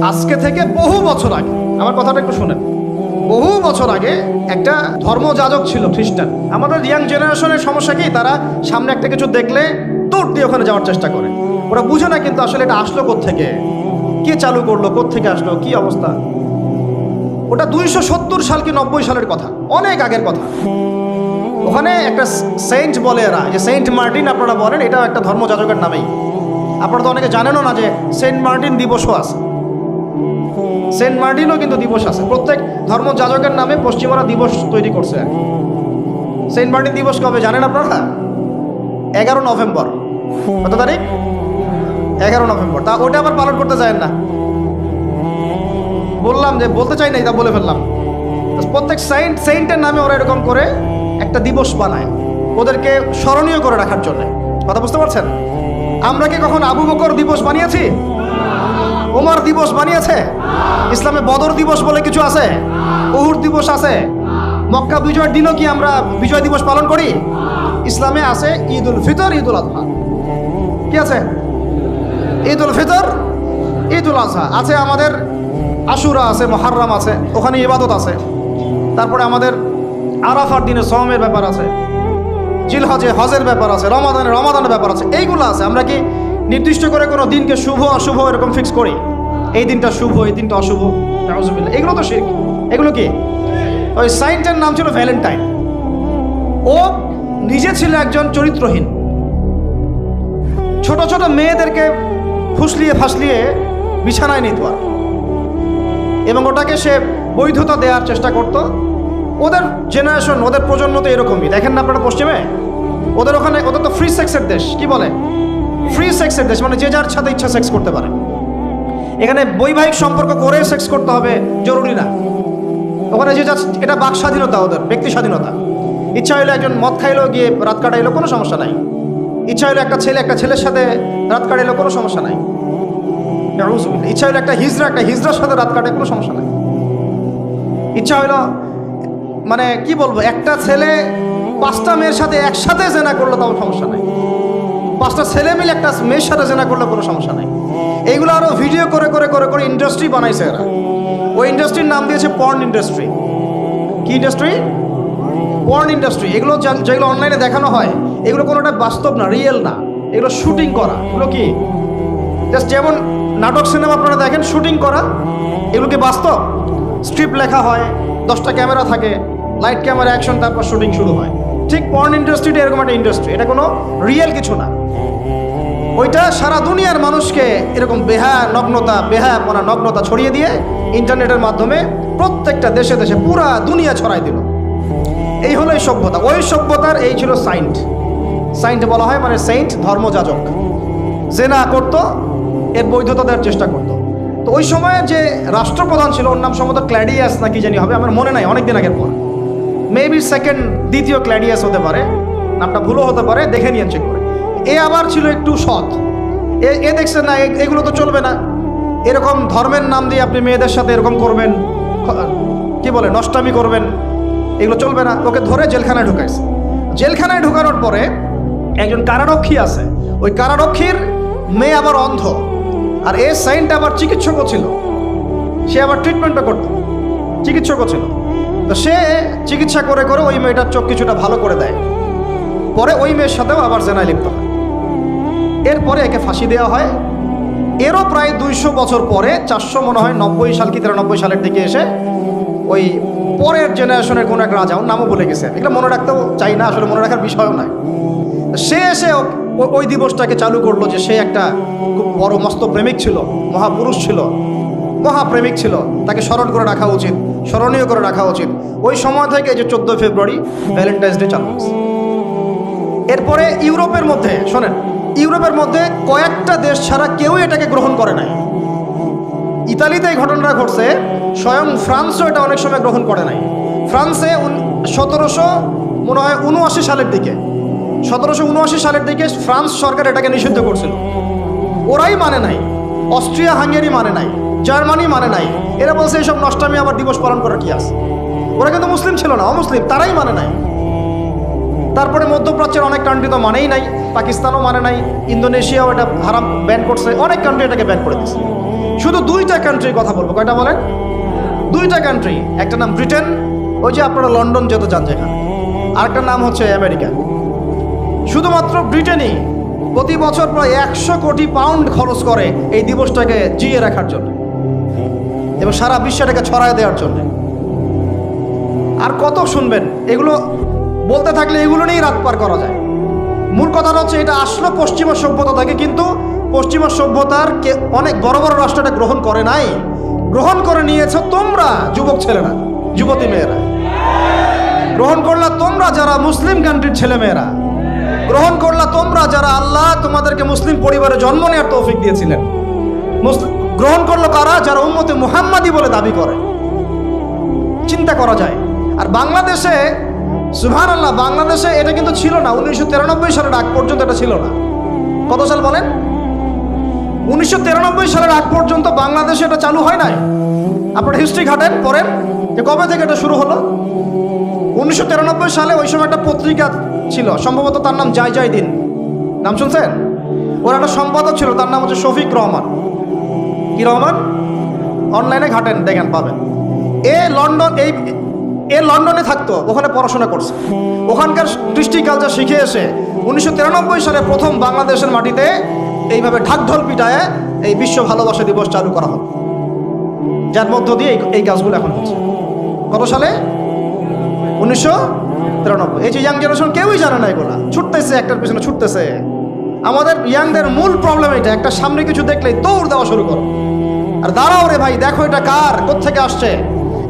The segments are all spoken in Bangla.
আজকে থেকে বহু বছর আগে, আমার কথাটা একটু শুনেন, বহু বছর আগে একটা ধর্মযাজক ছিল খ্রিস্টান। আমাদের ইয়াং জেনারেশনের সমস্যা কি, তারা সামনে একটা কিছু দেখলে দৌড় দিয়ে ওখানে যাওয়ার চেষ্টা করে। ওরা বুঝে না কিন্তু আসলে এটা আসলো কোত্থেকে, কে চালু করলো, কোত্থেকে আসলো, কি অবস্থা। ওটা 270 সাল কি 90 সালের কথা, অনেক আগের কথা। ওখানে একটা সেন্ট বলে এরা, যে সেন্ট মার্টিন আপনারা বলেন, এটাও একটা ধর্মযাজকের নামেই। আপনারা তো অনেকে জানেনও না যে সেন্ট মার্টিন দিবসও আছে। সেন্ট মার্টিনও কিন্তু দিবস আছে, প্রত্যেক ধর্মযাজকের নামে পশ্চিমারা দিবস তৈরি করছে। সেন্ট মার্টিন দিবস কবে জানেন আপনারা? 11 নভেম্বর। কত তারিখ? 11 নভেম্বর। তা ওটা আবার পালন করতে চায় না। বললাম যে বলতে চাই না, তা বলে ফেললাম। প্রত্যেক সেন্টের নামে ওরা এরকম করে একটা দিবস বানায়, ওদেরকে স্মরণীয় করে রাখার জন্য। কথা বুঝতে পারছেন? আমরা কি কখন আবু বকর দিবস বানিয়েছি? ওমর দিবস বানিয়েছে? ইসলামে বদর দিবস বলে কিছু আছে, উহুদ দিবস আছে, মক্কা বিজয়ের দিনও কি আমরা বিজয় দিবস পালন করি? ইসলামে আছে ঈদ উল ফিতর, ঈদ উল আজহা। কি আছে? ঈদ উল ফিতর, ঈদ উল আজহা আছে। আমাদের আশুরা আছে, মুহররম আছে, ওখানে ইবাদত আছে। তারপরে আমাদের আরাফার দিনে সওমের ব্যাপার আছে, জিলহজে হজের ব্যাপার আছে, রমাদানের ব্যাপার আছে, এইগুলো আছে। আমরা কি নির্দিষ্ট করে কোনো দিনকে শুভ অশুভ এরকম ফিক্স করি? এই দিনটা শুভ, এই দিনটা অশুভ? নাউজুবিল্লাহ, এগুলো তো শিরক। এগুলো কি? ওই সাইন্টের নাম ছিল ভ্যালেন্টাইন। ও নিজে ছিল একজন চরিত্রহীন, ছোট ছোট মেয়েদেরকে ফুসলিয়ে ফাসলিয়ে বিছানায় নিত এবং ওটাকে সে বৈধতা দেওয়ার চেষ্টা করত। ওদের জেনারেশন, ওদের প্রজন্ম তো এরকমই। দেখেন না আপনারা পশ্চিমে, ওদের ওখানে, ওদের তো ফ্রি সেক্সের দেশ। কি বলে? ফ্রি সেক্সের দেশ, মানে যে যার সাথে ইচ্ছা সেক্স করতে পারে। এখানে বৈবাহিক সম্পর্ক করে সেক্স করতে হবে জরুরি না। ওখানে যে যার, এটা বাক স্বাধীনতা, ওদের ব্যক্তি স্বাধীনতা। ইচ্ছা হইলো একজন মদ খাইলো, গিয়ে রাত কাটাইলো, কোনো সমস্যা নাই। ইচ্ছা হইলো একটা ছেলে একটা ছেলের সাথে রাত কাটাইলো, কোনো সমস্যা নাই। ইচ্ছা হইলো একটা হিজড়ার সাথে রাত কাটায়, কোনো সমস্যা নাই। ইচ্ছা হইলো, মানে কি বলবো, একটা ছেলে 5টা মেয়ের সাথে একসাথে জেনা করলো, তাও সমস্যা নাই। 5টা ছেলে মিলে একটা মেয়ের সাথে জেনা করলে কোনো সমস্যা নাই। এইগুলো আরো ভিডিও করে করে করে করে ইন্ডাস্ট্রি বানাইছে এরা। ওই ইন্ডাস্ট্রির নাম দিয়েছে পর্ন ইন্ডাস্ট্রি। কি ইন্ডাস্ট্রি? Porn industry. এগুলো যেগুলো অনলাইনে দেখানো হয়, এগুলো কোনোটা বাস্তব না, রিয়েল না, এগুলো শুটিং করা। এগুলো কি জাস্ট যেমন নাটক সিনেমা আপনারা দেখেন শুটিং করা, এগুলো কি বাস্তব? স্ক্রিপ্ট লেখা হয়, 10টা ক্যামেরা থাকে, লাইট ক্যামেরা অ্যাকশন, তারপর শুটিং শুরু হয়। ঠিক পর্ন ইন্ডাস্ট্রিটা এরকম একটা ইন্ডাস্ট্রি, এটা কোনো রিয়েল কিছু না। ওইটা সারা দুনিয়ার মানুষকে এরকম নগ্নতা ছড়িয়ে দিয়ে ইন্টারনেটের মাধ্যমে প্রত্যেকটা দেশে দেশে পুরা দুনিয়া ছড়াই দিল। এই হলো এই সভ্যতা। ওই সভ্যতার এই ছিল সাইন্ট বলা হয়, মানে সেন্ট ধর্মযাজক। জেনা করতো, এর বৈধতা দেওয়ার চেষ্টা করতো। তো ওই সময়ে যে রাষ্ট্রপ্রধান ছিল, ওর নাম সম্ভবত ক্ল্যাডিয়াস না কি জানি হবে, আমার মনে নাই, অনেকদিন আগের পর। মেবি দ্বিতীয় ক্ল্যাডিয়াস হতে পারে, নামটা ভুলও হতে পারে, দেখে নিয়ে চেক করে। এ আবার ছিল একটু সৎ। এ দেখছে না, এগুলো তো চলবে না, এরকম ধর্মের নাম দিয়ে আপনি মেয়েদের সাথে এরকম করবেন, কি বলে, নষ্টামি করবেন, এগুলো চলবে না। ওকে ধরে জেলখানায় ঢুকাইছে। জেলখানায় ঢুকানোর পরে একজন কারারক্ষী আছে, ওই কারারক্ষীর মেয়ে আবার অন্ধ, আর এ সাইন্ট আবার চিকিৎসকও ছিল, সে আবার ট্রিটমেন্টও করতো, চিকিৎসকও ছিল। তো সে চিকিৎসা করে করে ওই মেয়েটার চোখ কিছুটা ভালো করে দেয়। পরে ওই মেয়ের সাথেও আবার জেনায় লিপ্ত হয়। এরপরে একে ফাঁসি দেওয়া হয়। এরও প্রায় 200 বছর পরে, 400 মনে হয় 90 সাল কি 93 সালের দিকে এসে ওই পরের জেনারেশনের কোনো এক রাজা, ওর নামও বলে গেছে, এগুলো মনে রাখতেও চাই না, আসলে মনে রাখার বিষয়ও নয়। সে এসে ওই দিবসটাকে চালু করলো, যে সে একটা খুব বড় মস্ত প্রেমিক ছিল, মহাপুরুষ ছিল, মহাপ্রেমিক ছিল, তাকে স্মরণ করে রাখা উচিত, স্মরণীয় করে রাখা উচিত। ওই সময় থেকে যে 14 ফেব্রুয়ারি ভ্যালেন্টাইন্স ডে চালু হয়েছে। এরপরে ইউরোপের মধ্যে, শোনেন, ইউরোপের মধ্যে কয়েকটা দেশ ছাড়া কেউই এটাকে গ্রহণ করে নাই। ইতালিতে এই ঘটনাটা ঘটছে, স্বয়ং ফ্রান্সও এটা অনেক সময় গ্রহণ করে নাই। ফ্রান্সে 1779 সালের দিকে, 1779 সালের দিকে ফ্রান্স সরকার এটাকে নিষিদ্ধ করছিল। ওরাই মানে নাই, অস্ট্রিয়া হাঙ্গেরি মানে নাই, জার্মানি মানে নাই। এরা বলছে এইসব নষ্টামি আবার দিবস পালন করার কি আছে। ওরা কিন্তু মুসলিম ছিল না, অমুসলিম, তারাই মানে নাই। তারপরে মধ্যপ্রাচ্যের অনেক কান্ট্রি তো মানেই নাই, পাকিস্তানও মানে নাই, ইন্দোনেশিয়াও এটা হারাম ব্যান করছে, অনেক কান্ট্রি এটাকে ব্যান করে দিচ্ছে। শুধু দুইটা কান্ট্রির কথা বলবো। কয়টা বলেন? দুইটা কান্ট্রি। একটা নাম ব্রিটেন, ওই যে আপনারা লন্ডন যেতে যান যেখানে, আরেকটা নাম হচ্ছে আমেরিকা। শুধুমাত্র ব্রিটেনই প্রতি বছর প্রায় 100 কোটি পাউন্ড খরচ করে এই দিবসটাকে জিয়ে রাখার জন্য এবং সারা বিশ্বটাকে ছড়ায় দেওয়ার জন্য। আর কত শুনবেন, এগুলো বলতে থাকলে এগুলো নিয়েই রাত পার করা যায়। মূল কথাটা হচ্ছে এটা আসলো পশ্চিমা সভ্যতা থেকে, কিন্তু পশ্চিমা সভ্যতার অনেক বড় বড় রাষ্ট্রটা গ্রহণ করে নাই, গ্রহণ করে নিয়েছে তোমরা যুবক ছেলেরা, যুবতী মেয়েরা গ্রহণ করলা, তোমরা যারা মুসলিম কান্ট্রির ছেলে মেয়েরা গ্রহণ করলা, তোমরা যারা আল্লাহ তোমাদেরকে মুসলিম পরিবারে জন্ম নেওয়ার তৌফিক দিয়েছিলেন গ্রহণ করলো কারা? যারা উম্মতে মুহাম্মাদি বলে দাবি করে। চিন্তা করা যায়। আর বাংলাদেশে সুবহানাল্লাহ, বাংলাদেশে এটা কিন্তু ছিল না 1993 সালের আগ পর্যন্ত। এটা ছিল না। কত সাল বলেন? 1993 সালের আগ পর্যন্ত বাংলাদেশে এটা চালু হয় নাই। আপনারা হিস্ট্রি ঘাটেন, পড়েন যে কবে থেকে এটা শুরু হলো। 1993 সালে ওই সময় একটা পত্রিকা ছিল, সম্ভবত তার নাম জয় জয় দিন, নাম শুনছেন? ওর একটা সম্পাদক ছিল, তার নাম হচ্ছে শফিক রহমান। কি রহমান? অনলাইনে ঘাটেন, দেখেন পাবেন। এ লন্ডনে থাকতো, ওখানে পড়াশোনা করছে, ওখানকার কৃষ্টি কালচার শিখে এসে 1993 সালে প্রথম বাংলাদেশের মাটিতে এইভাবে ঢাকঢোল পিটায় এই বিশ্ব ভালোবাসা দিবস চালু করা হয়, যার মধ্য দিয়ে এই কাজগুলো এখন হচ্ছে। কত সালে? 1993। এই যে ইয়াং জেনারেশন কেউই জানে না, এগুলা ছুটতেছে, একটার পিছনে ছুটতেছে। আমাদের ইয়াংদের মূল প্রবলেম এটা, একটা সামনে কিছু দেখলেই দৌড় দেওয়া শুরু করো। আর দাঁড়াও রে ভাই, দেখো এটা কার, কোত্থেকে আসছে,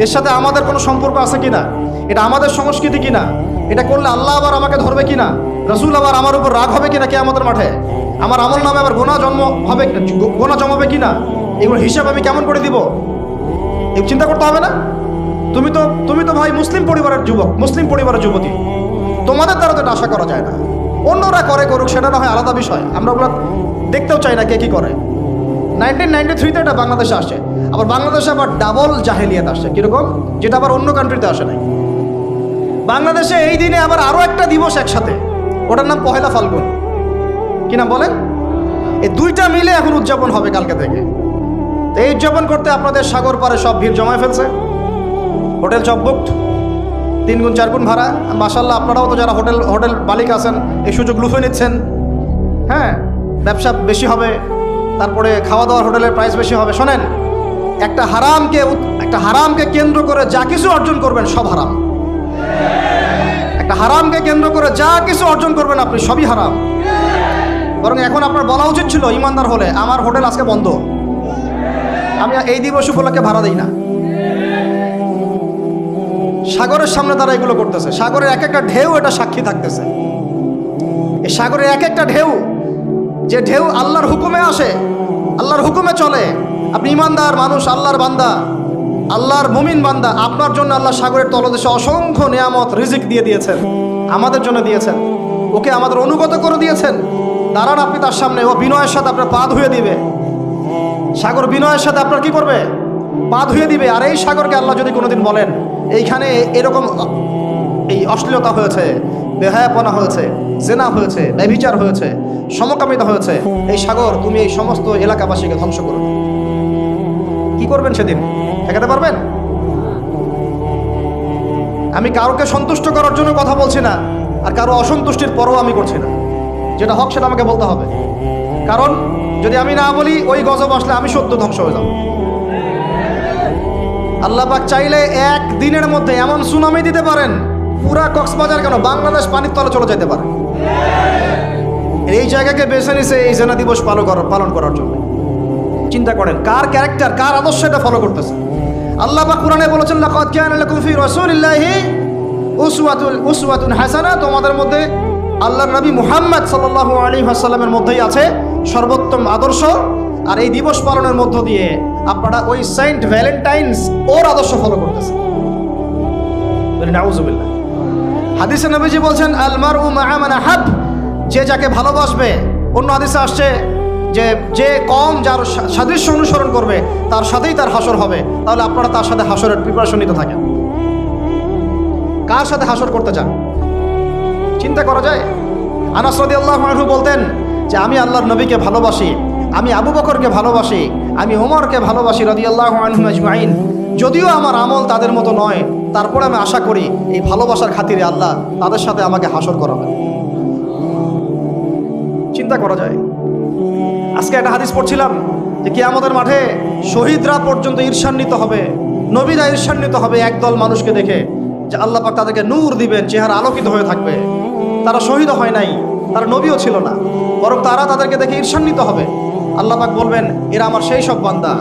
এর সাথে আমাদের কোনো সম্পর্ক আছে কিনা, এটা আমাদের সংস্কৃতি কিনা, এটা করলে আল্লাহ আবার আমাকে ধরবে কিনা, রাসূল আবার আমার উপর রাগ হবে কিনা কিয়ামতের মাঠে, আমার আমল নামে আবার গোনা জন্মাবে কিনা, এগুলো হিসাব আমি কেমন করে দিব, এই চিন্তা করতে হবে না? তুমি তো ভাই মুসলিম পরিবারের যুবক, মুসলিম পরিবারের যুবতী, তোমাদের দ্বারা তো এটা আশা করা যায় না। অন্যরা করুক, সেটা না হয় আলাদা বিষয়, আমরা ওগুলো দেখতেও চাই না কে কি করে। 1993-তে এটা বাংলাদেশে আসে, আবার বাংলাদেশে আবার ডাবল জাহেলিয়াত আসছে। কিরকম? যেটা আবার অন্য কান্ট্রিতে আসে নাই। বাংলাদেশে এই দিনে আবার আরও একটা দিবস একসাথে, ওটার নাম পহেলা ফাল্গুন। কি নাম বলেন? এই দুইটা মিলে এখন উদযাপন হবে কালকে থেকে। তো এই উদযাপন করতে আপনাদের সাগর পারে সব ভিড় জমায় ফেলছে, হোটেল সব বুকড, 3 গুণ 4 গুণ ভাড়া। মাশাআল্লাহ, আপনারাও তো যারা হোটেল মালিক আছেন এই সুযোগ লুফে নিচ্ছেন। হ্যাঁ, ব্যবসা বেশি হবে, তারপরে খাওয়া দাওয়ার হোটেলের প্রাইস বেশি হবে। শোনেন, একটা হারামকে কেন্দ্র করে যা কিছু অর্জন করবেন সব হারাম। একটা হারামকে কেন্দ্র করে যা কিছু অর্জন করবেন আপনি, সবই হারাম। বরং এখন আপনার বলা উচিত ছিল, ইমানদার হলে আমার হোটেল আজকে বন্ধ, আমি এই দিবস উপলক্ষে ভাড়া দিই না। সাগরের সামনে তারা এগুলো করতেছে, সাগরের এক একটা ঢেউ এটা সাক্ষী থাকতেছে। এই সাগরের এক একটা ঢেউ, যে ঢেউ আল্লাহর হুকুমে আসে, আল্লাহর হুকুমে চলে। আপনি ইমানদার মানুষ, আল্লাহর বান্দা, আল্লাহর মুমিন বান্দা, আপনার জন্য আল্লাহ সাগরের তলদেশে অসংখ্য নিয়ামত রিজিক দিয়ে দিয়েছেন, আমাদের জন্য দিয়েছেন, ওকে আমাদের অনুগত করে দিয়েছেন। দাঁড়ান আপনি তার সামনে, ও বিনয়ের সাথে আপনার পা ধুয়ে দিবে। সাগর বিনয়ের সাথে আপনার কি করবে? পা ধুয়ে দিবে। আর এই সাগরকে আল্লাহ যদি কোনোদিন বলেন এইখানে এরকম এই অশ্লীলতা হয়েছে, বেহায়াপনা হয়েছে, জেনা হয়েছে, ব্যভিচার হয়েছে, সমকামিতা হয়েছে, এই সাগর তুমি এই সমস্ত এলাকাবাসীকে ধ্বংস করো, কি করবেন সেদিন? ঠেকাতে পারবেন? আমি কারোকে সন্তুষ্ট করার জন্য কথা বলছি না, আর কারো অসন্তুষ্টির পরও আমি করছি না। যেটা হক সেটা আমাকে বলতে হবে, কারণ যদি আমি না বলি ওই গজব আসলে আমি সত্য ধ্বংস হয়ে যাব। আল্লাহ পাক চাইলে একদিনের মধ্যে এমন সুনামি দিতে পারেন, পুরা কক্সবাজার কেন বাংলাদেশ পানির তলে চলে যেতে পারে। এই জায়গাকে বেছে নিছে এই জেনা দিবস পালন করার জন্য। চিন্তা করেন কার ক্যারেক্টার, কার আদর্শ এটা ফলো করতেছে। আল্লাহ পাক কোরআনে বলেছেন, লাকাদ কানা লাকুম ফি রাসূলিল্লাহি উসওয়াতুন হাসানা, তোমাদের মধ্যে আল্লাহর নবী মুহাম্মদ সাল্লাল্লাহু আলাইহি ওয়াসাল্লামের মধ্যেই আছে সর্বোত্তম আদর্শ। আর এই দিবস পালনের মধ্য দিয়ে আপনারা ওই সেন্ট ভ্যালেন্টাইন্স ওর আদর্শ ফলো করতেছেন। নাউযুবিল্লাহ। হাদিসে নবীজি বলছেন, আল মারউ মা'a মান আহাব, যে যাকে ভালোবাসবে। অন্য হাদিসে আসছে যে কম যার সাদৃশ্য অনুসরণ করবে তার সাথেই তার হাসর হবে। তাহলে আপনারা তার সাথে হাসরের প্রিপারেশন নিতে থাকেন। কার সাথে হাসর করতে চান? চিন্তা করা যায়। আনাস রাদিয়াল্লাহু আনহু বলতেন যে আমি আল্লাহর নবীকে ভালোবাসি, আমি আবু বকরকে ভালোবাসি, আমি ওমরকে ভালোবাসি রাদিয়াল্লাহু আনহুম আজমাইন, যদিও আমার আমল তাদের মতো নয়, তারপরে আমি আশা করি এই ভালোবাসার খাতিরে আল্লাহ তাদের সাথে আমাকে হাসর করাবেন। চিন্তা করা যায়। আজকে একটা হাদিস পড়ছিলাম যে কিয়ামতের মাঠে শহীদরা পর্যন্ত ঈর্ষান্বিত হবে, নবীরা ঈর্ষান্বিত হবে একদল মানুষকে দেখে, যে আল্লাহ পাক তাদেরকে নূর দিবেন, চেহারা আলোকিত হয়ে থাকবে। তারা শহীদ হয় নাই, তারা নবীও ছিল না, বরং তারা তাদেরকে দেখে ঈর্ষান্বিত হবে। আল্লাহ পাক বলবেন, এরা আমার সেই সব বান্দা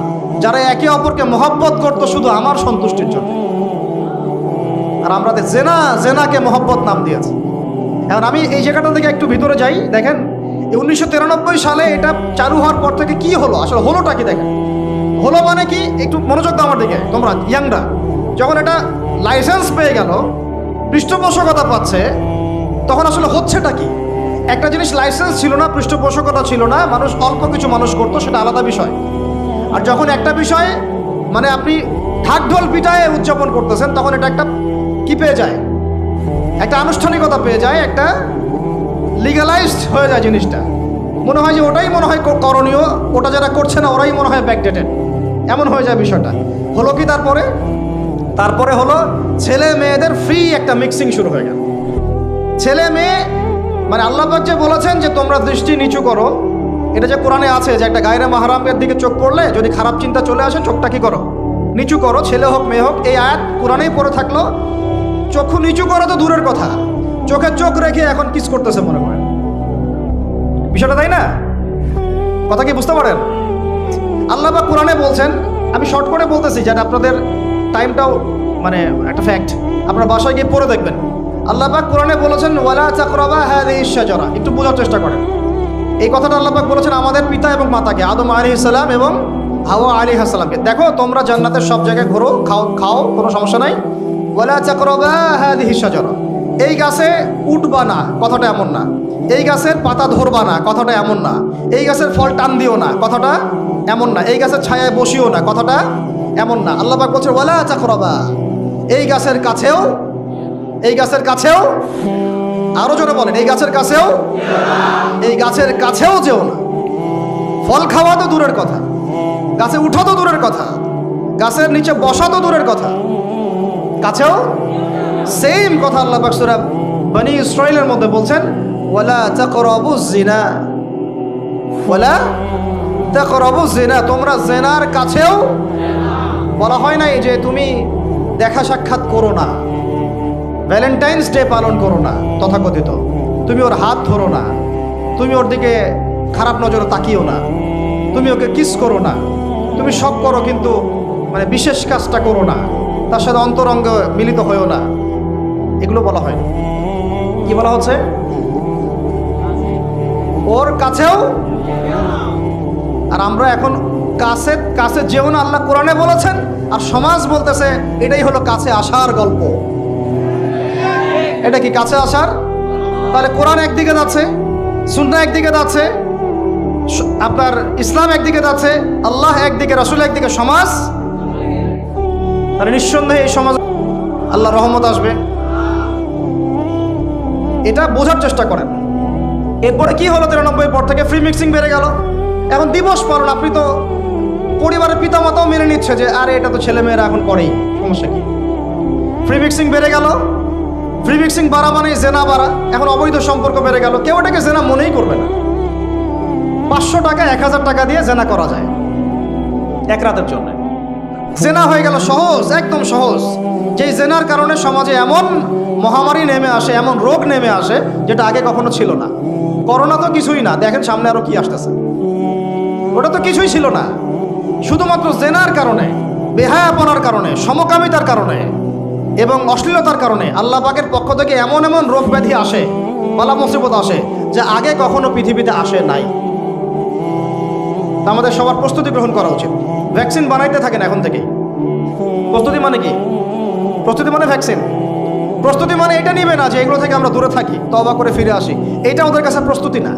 যারা একে অপরকে মহব্বত করতো শুধু আমার সন্তুষ্টির জন্য। আর আমরা জেনাকে মহব্বত নাম দিয়েছি। এখন আমি এই জায়গাটা থেকে একটু ভিতরে যাই। দেখেন 1993 সালে এটা চালু হওয়ার পর থেকে কি হলো, আসলে হলোটা কি দেখেন। হলো মানে কি, একটু মনোযোগ দাও আমার দিকে তোমরা ইয়াংরা। যখন এটা লাইসেন্স পেয়ে গেল, পৃষ্ঠপোষকতা পাচ্ছে, তখন আসলে হচ্ছেটা কি। একটা জিনিস লাইসেন্স ছিল না, পৃষ্ঠপোষকতা ছিল না, মানুষ অল্প কিছু মানুষ করতো, সেটা আলাদা বিষয়। আর যখন একটা বিষয় মানে আপনি ঢাকঢোল পিটায় উদযাপন করতেছেন, তখন এটা একটা কি পেয়ে যায়, একটা আনুষ্ঠানিকতা পেয়ে যায়, একটা লিগালাইজড হয়ে যায় জিনিসটা। মনে হয় যে ওটাই মনে হয় করণীয়, ওটা যারা করছে না ওরাই মনে হয় ব্যাকডেটেড, এমন হয়ে যায় বিষয়টা। হলো কি তারপরে হলো ছেলে মেয়েদের ফ্রি একটা মিক্সিং শুরু হয়ে গেল। ছেলে মেয়ে মানে আল্লাহ পাক যে বলেছেন যে তোমরা দৃষ্টি নিচু করো, এটা যে কোরআনে আছে যে একটা গায়রে মাহরামের দিকে চোখ পড়লে যদি খারাপ চিন্তা চলে আসে চোখটা কি করো, নিচু করো, ছেলে হোক মেয়ে হোক। এই আয়াত কোরআনেই পড়ে থাকলো। চক্ষু নিচু করো তো দূরের কথা, চোখে চোখ রেখে এখন কিস করতেছে মনে করেন বিষয়টা, তাই না? কথা কি বুঝতে পারেন? আল্লাহ পাক কোরআনে বলছেন, আমি শর্ট করে বলতেছি যেটা আপনাদের টাইমটাও মানে একটা ফ্যাক্ট, আপনার বাসায় গিয়ে পড়ে দেখবেন। আল্লাহ পাক কোরআনে বলেছেন ওয়ালা তাকরাবা হাযিহিশ শাজারা। একটু বোঝার চেষ্টা করেন। এই কথাটা আল্লাহ পাক বলেছেন আমাদের পিতা এবং মাতাকে, আদম আলাইহিস সালাম এবং হাওয়া আলাইহিস সালামকে। দেখো তোমরা জান্নাতের সব জায়গায় ঘোরো, খাও, কোনো সমস্যা নাই। ওয়ালা তাকরাবা হাযিহিশ শাজারা। এই গাছে উঠবা না, কথাটা এমন না। এই গাছের পাতা ধরবা না, কথাটা এমন না। এই গাছের ফল টান দিও না, কথাটা এমন না। এই গাছের ছায়ায় বসিও না, কথাটা এমন না। আল্লাহ পাক বলছেন ওয়ালা তাকরাবা, এই গাছের কাছেও, আরো জোরে বলেন, এই গাছের কাছেও যেও না। ফল খাওয়া তো দূরের কথা, গাছে উঠা তো দূরের কথা, গাছের নিচে বসা তো দূরের কথা, কাছেও সেম কথা আল্লাহ পাক সূরা বনী ইসরাঈলের মধ্যে বলছেন ওয়ালা তাকরাবুজ জিনা, তোমরা জিনার কাছেও। বলা হয় নাই যে তুমি দেখা সাক্ষাৎ করো না, ভ্যালেন্টাইন্স ডে পালন করো না তথাকথিত, তুমি ওর হাত ধরো না, তুমি ওর দিকে খারাপ নজরে তাকিও না, তুমি ওকে কিস করো না, তুমি সব করো কিন্তু মানে বিশেষ কাজটা করো না, তার সাথে অন্তরঙ্গ মিলিত হয়েও না, এগুলো বলা হয়। কি বলা হচ্ছে? ওর কাছেও। আর আমরা এখন কাছে যেও না আল্লাহ কোরআনে বলেছেন, আর সমাজ বলতেছে এটাই হলো কাছে আসার গল্প। এটা কি কাছে আসার? তাহলে কোরআন একদিকে যাচ্ছে, সুন্নাহ একদিকে যাচ্ছে, আপনার ইসলাম একদিকে যাচ্ছে, আল্লাহ একদিকে, রাসূল একদিকে, সমাজ। তাহলে নিঃসন্দেহে এই সমাজ আল্লাহ রহমত আসবে, এটা বোঝার চেষ্টা করেন। এরপরে কি হলো 93 পর থেকে ফ্রি মিক্সিং বেড়ে গেল। এখন দিবস পালন, আপনি তো পরিবারের পিতামাতাও মেনে নিচ্ছে যে আরে এটা তো ছেলেমেয়েরা এখন করেই, সমস্যা কি? ফ্রি মিক্সিং বেড়ে গেল। ফ্রি মিক্সিং বাড়া মানে জেনা বাড়া। এখন অবৈধ সম্পর্ক বেড়ে গেল, কেউ এটাকে জেনা মনেই করবে না। 500 টাকা 1000 টাকা দিয়ে জেনা করা যায় এক রাতের জন্য। জেনা হয়ে গেল সহজ, একদম সহজ। যেই জেনার কারণে সমাজে এমন মহামারী নেমে আসে, এমন রোগ নেমে আসে যেটা আগে কখনো ছিল না। করোনা তো কিছুই না, দেখেন সামনে আরো কি আসতেছে। ওটা তো কিছুই ছিল না, শুধুমাত্র জেনার কারণে, বেহায়াপনার কারণে, সমকামিতার কারণে এবং অশ্লীলতার কারণে আল্লাহ পাকের পক্ষ থেকে এমন রোগ ব্যাধি আসে, বালা মুসিবত আসে যে আগে কখনো পৃথিবীতে আসে নাই। তা আমাদের সবার প্রস্তুতি গ্রহণ করা উচিত। ভ্যাকসিন বানাইতে থাকেন এখন থেকেই। প্রস্তুতি মানে কি? প্রস্তুতি মানে ভ্যাকসিন। প্রস্তুতি মানে এটা নিবে না যে এগুলো থেকে আমরা দূরে থাকি, তওবা করে ফিরে আসি, এটা ওদের কাছে প্রস্তুতি না।